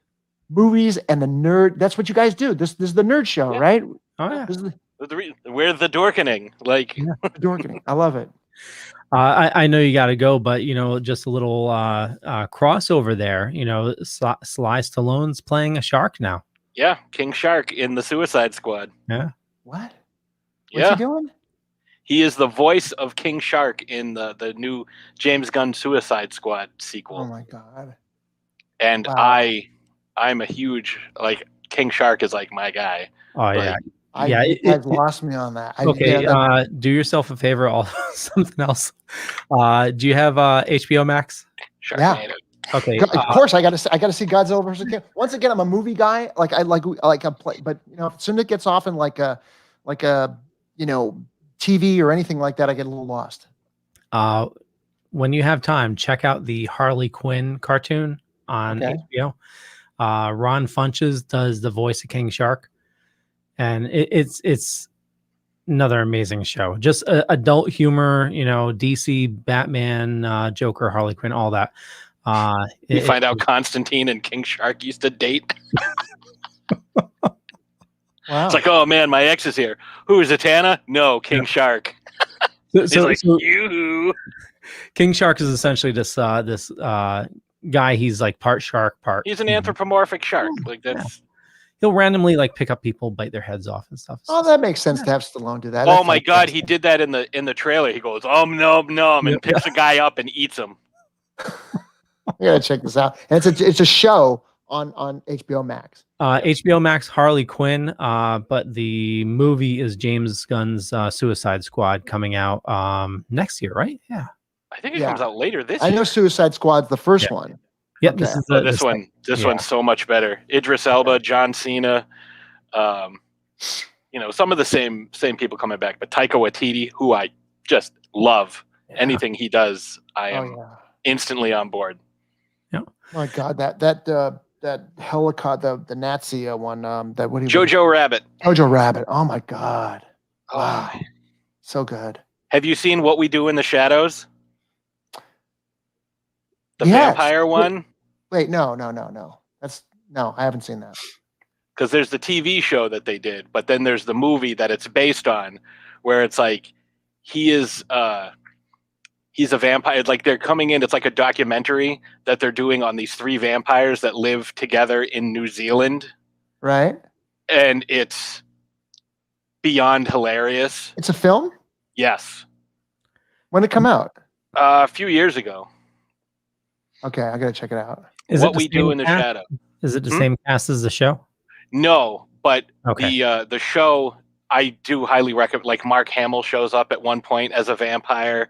movies and the nerd. That's what you guys do. This is the nerd show, right? Oh yeah. We're the Dorkening. Like the Dorkening. I love it. I know you got to go, but you know, just a little crossover there. You know, Sly Stallone's playing a shark now. Yeah, King Shark in the Suicide Squad. Yeah. What? What's he doing? He is the voice of King Shark in the new James Gunn Suicide Squad sequel. Oh my god! And wow. I'm a huge King Shark is like my guy. Oh yeah. You guys lost me on that. Okay, do yourself a favor. Something else. Do you have HBO Max? Sure. Yeah. Okay. Of course, I got to see Godzilla vs. King. Once again, I'm a movie guy. Like a play, but you know, as soon as it gets off in like a you know, TV or anything like that, I get a little lost. When you have time, check out the Harley Quinn cartoon on HBO. Ron Funches does the voice of King Shark, and it's another amazing show. Just adult humor, you know, DC, Batman, Joker, Harley Quinn, all that. You find out Constantine and King Shark used to date. Wow. It's like, oh man, my ex is here. Who is Zatanna? No, King Shark. He's like, you. King Shark is essentially this guy. He's like part shark, part. He's an anthropomorphic shark. Like that's. He'll randomly like pick up people, bite their heads off and stuff. Oh, that makes sense to have Stallone do that. Oh my god, he did that in the trailer. He goes, nom, and picks a guy up and eats him. I gotta check this out. And it's a show on HBO Max. HBO Max Harley Quinn, but the movie is James Gunn's Suicide Squad coming out next year, right? Yeah. I think it comes out later this year. I know Suicide Squad's the first one. Yeah, okay. This one's so much better. Idris Elba, John Cena, you know, some of the same people coming back, but Taika Waititi, who I just love. Anything he does, I am instantly on board. Yeah. My God, that helicopter, the Nazi one, Jojo Rabbit. Jojo Rabbit. Oh my God. Wow. So good. Have you seen What We Do in the Shadows? The vampire one? Wait, no. I haven't seen that. Because there's the TV show that they did, but then there's the movie that it's based on, where it's like he's a vampire. Like they're coming in, it's like a documentary that they're doing on these 3 vampires that live together in New Zealand. Right. And it's beyond hilarious. It's a film? Yes. When did it come out? A few years ago. Okay, I gotta check it out. What We Do in the Shadow. Is it the same cast as the show? No, but the show I do highly recommend. Like Mark Hamill shows up at one point as a vampire.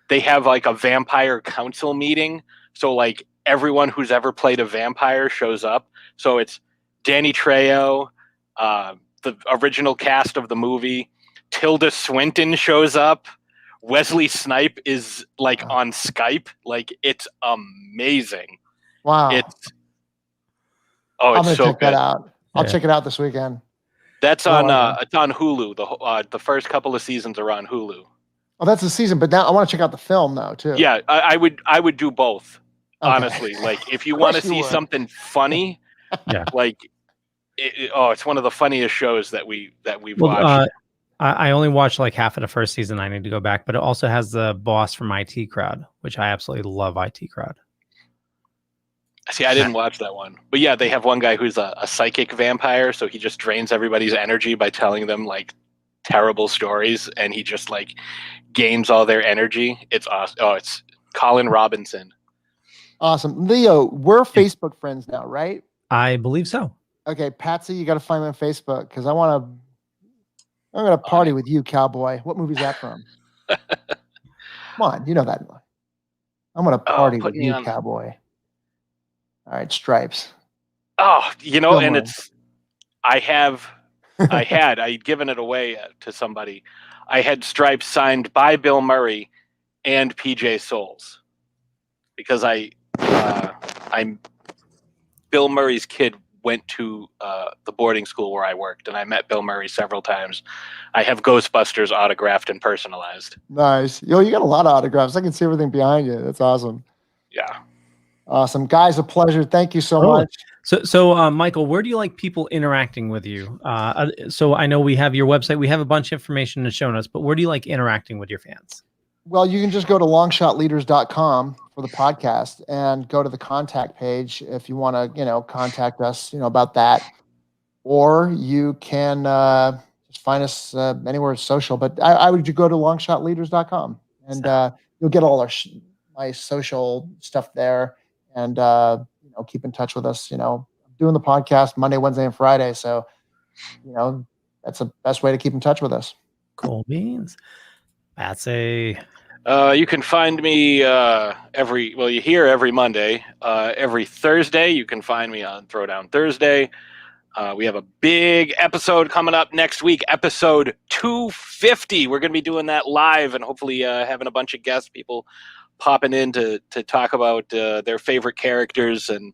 They have like a vampire council meeting, so like everyone who's ever played a vampire shows up. So it's Danny Trejo, the original cast of the movie. Tilda Swinton shows up. Wesley Snipe is like on Skype. Like it's amazing. Wow. It's I'm it's gonna so check good. that out. I'll check it out this weekend. That's Oh, on okay. it's on Hulu. The first couple of seasons are on Hulu. Oh, that's the season. But now I want to check out the film though too. Yeah, I would do both. Okay. Honestly, like if you Of want to course you see would. something funny, like it's one of the funniest shows that we've watched. I only watched like half of the first season. I need to go back, but it also has the boss from IT Crowd, which I absolutely love. IT Crowd. See, I didn't watch that one, but yeah, they have one guy who's a psychic vampire, so he just drains everybody's energy by telling them like terrible stories, and he just like gains all their energy. It's awesome. Oh, it's Colin Robinson. Awesome. Leo, we're Facebook friends now, right? I believe so. Okay, Patsy, you got to find me on Facebook because I'm gonna party with you, cowboy. What movie is that from? Come on, you know that. I'm gonna party with you, cowboy. All right, Stripes. Oh, Bill and Murray. I'd given it away to somebody. I had Stripes signed by Bill Murray and PJ Souls because I'm Bill Murray's kid went to the boarding school where I worked, and I met Bill Murray several times. I have Ghostbusters autographed and personalized. Nice. Yo, you got a lot of autographs. I can see everything behind you. That's awesome. Yeah. Awesome. Guys, a pleasure. Thank you so much. So Michael, where do you like people interacting with you? So I know we have your website. We have a bunch of information in the show notes, but where do you like interacting with your fans? Well, you can just go to longshotleaders.com for the podcast and go to the contact page if you want to, contact us, about that. Or you can just find us anywhere social. But I would go to longshotleaders.com and you'll get all my social stuff there and, keep in touch with us. Doing the podcast Monday, Wednesday, and Friday. So, that's the best way to keep in touch with us. Cool beans. That's a... You can find me you hear every Monday. Every Thursday, you can find me on Throwdown Thursday. We have a big episode coming up next week, episode 250. We're going to be doing that live and hopefully having a bunch of guest people popping in to talk about their favorite characters, and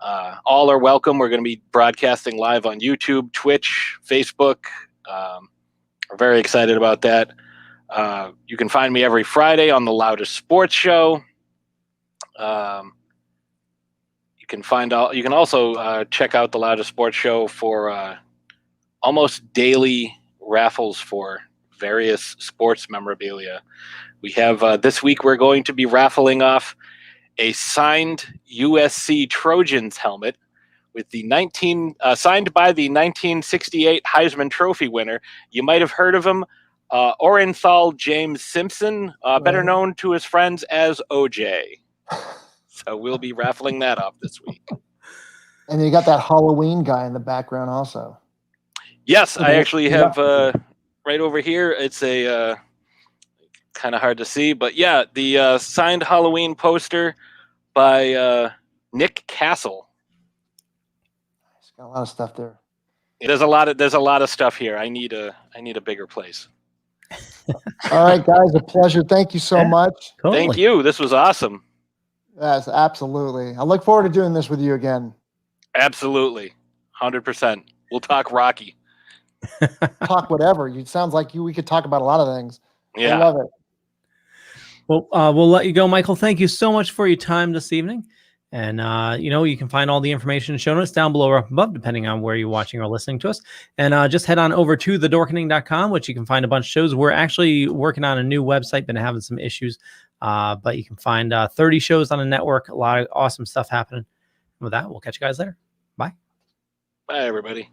all are welcome. We're going to be broadcasting live on YouTube, Twitch, Facebook. We're very excited about that. You can find me every Friday on the Loudest Sports Show. You can also check out the Loudest Sports Show for almost daily raffles for various sports memorabilia. We have this week we're going to be raffling off a signed USC Trojans helmet with the signed by the 1968 Heisman Trophy winner. You might have heard of him. Orenthal James Simpson, better known to his friends as OJ. So we'll be raffling that off this week. And you got that Halloween guy in the background also. Yes, I actually have right over here. It's a kind of hard to see, but yeah, the signed Halloween poster by Nick Castle. He's got a lot of stuff there. There's a lot of stuff here. I need a bigger place. All right, guys, a pleasure. Thank you so much. Totally. Thank you. This was awesome. Yes, absolutely. I look forward to doing this with you again. Absolutely. 100%. We'll talk Rocky. Talk whatever. It sounds like we could talk about a lot of things. Yeah. I love it. Well, we'll let you go, Michael. Thank you so much for your time this evening. And, you can find all the information in show notes down below or up above, depending on where you're watching or listening to us. And just head on over to thedorkening.com, which you can find a bunch of shows. We're actually working on a new website, been having some issues, but you can find 30 shows on the network, a lot of awesome stuff happening. With that, we'll catch you guys later. Bye. Bye, everybody.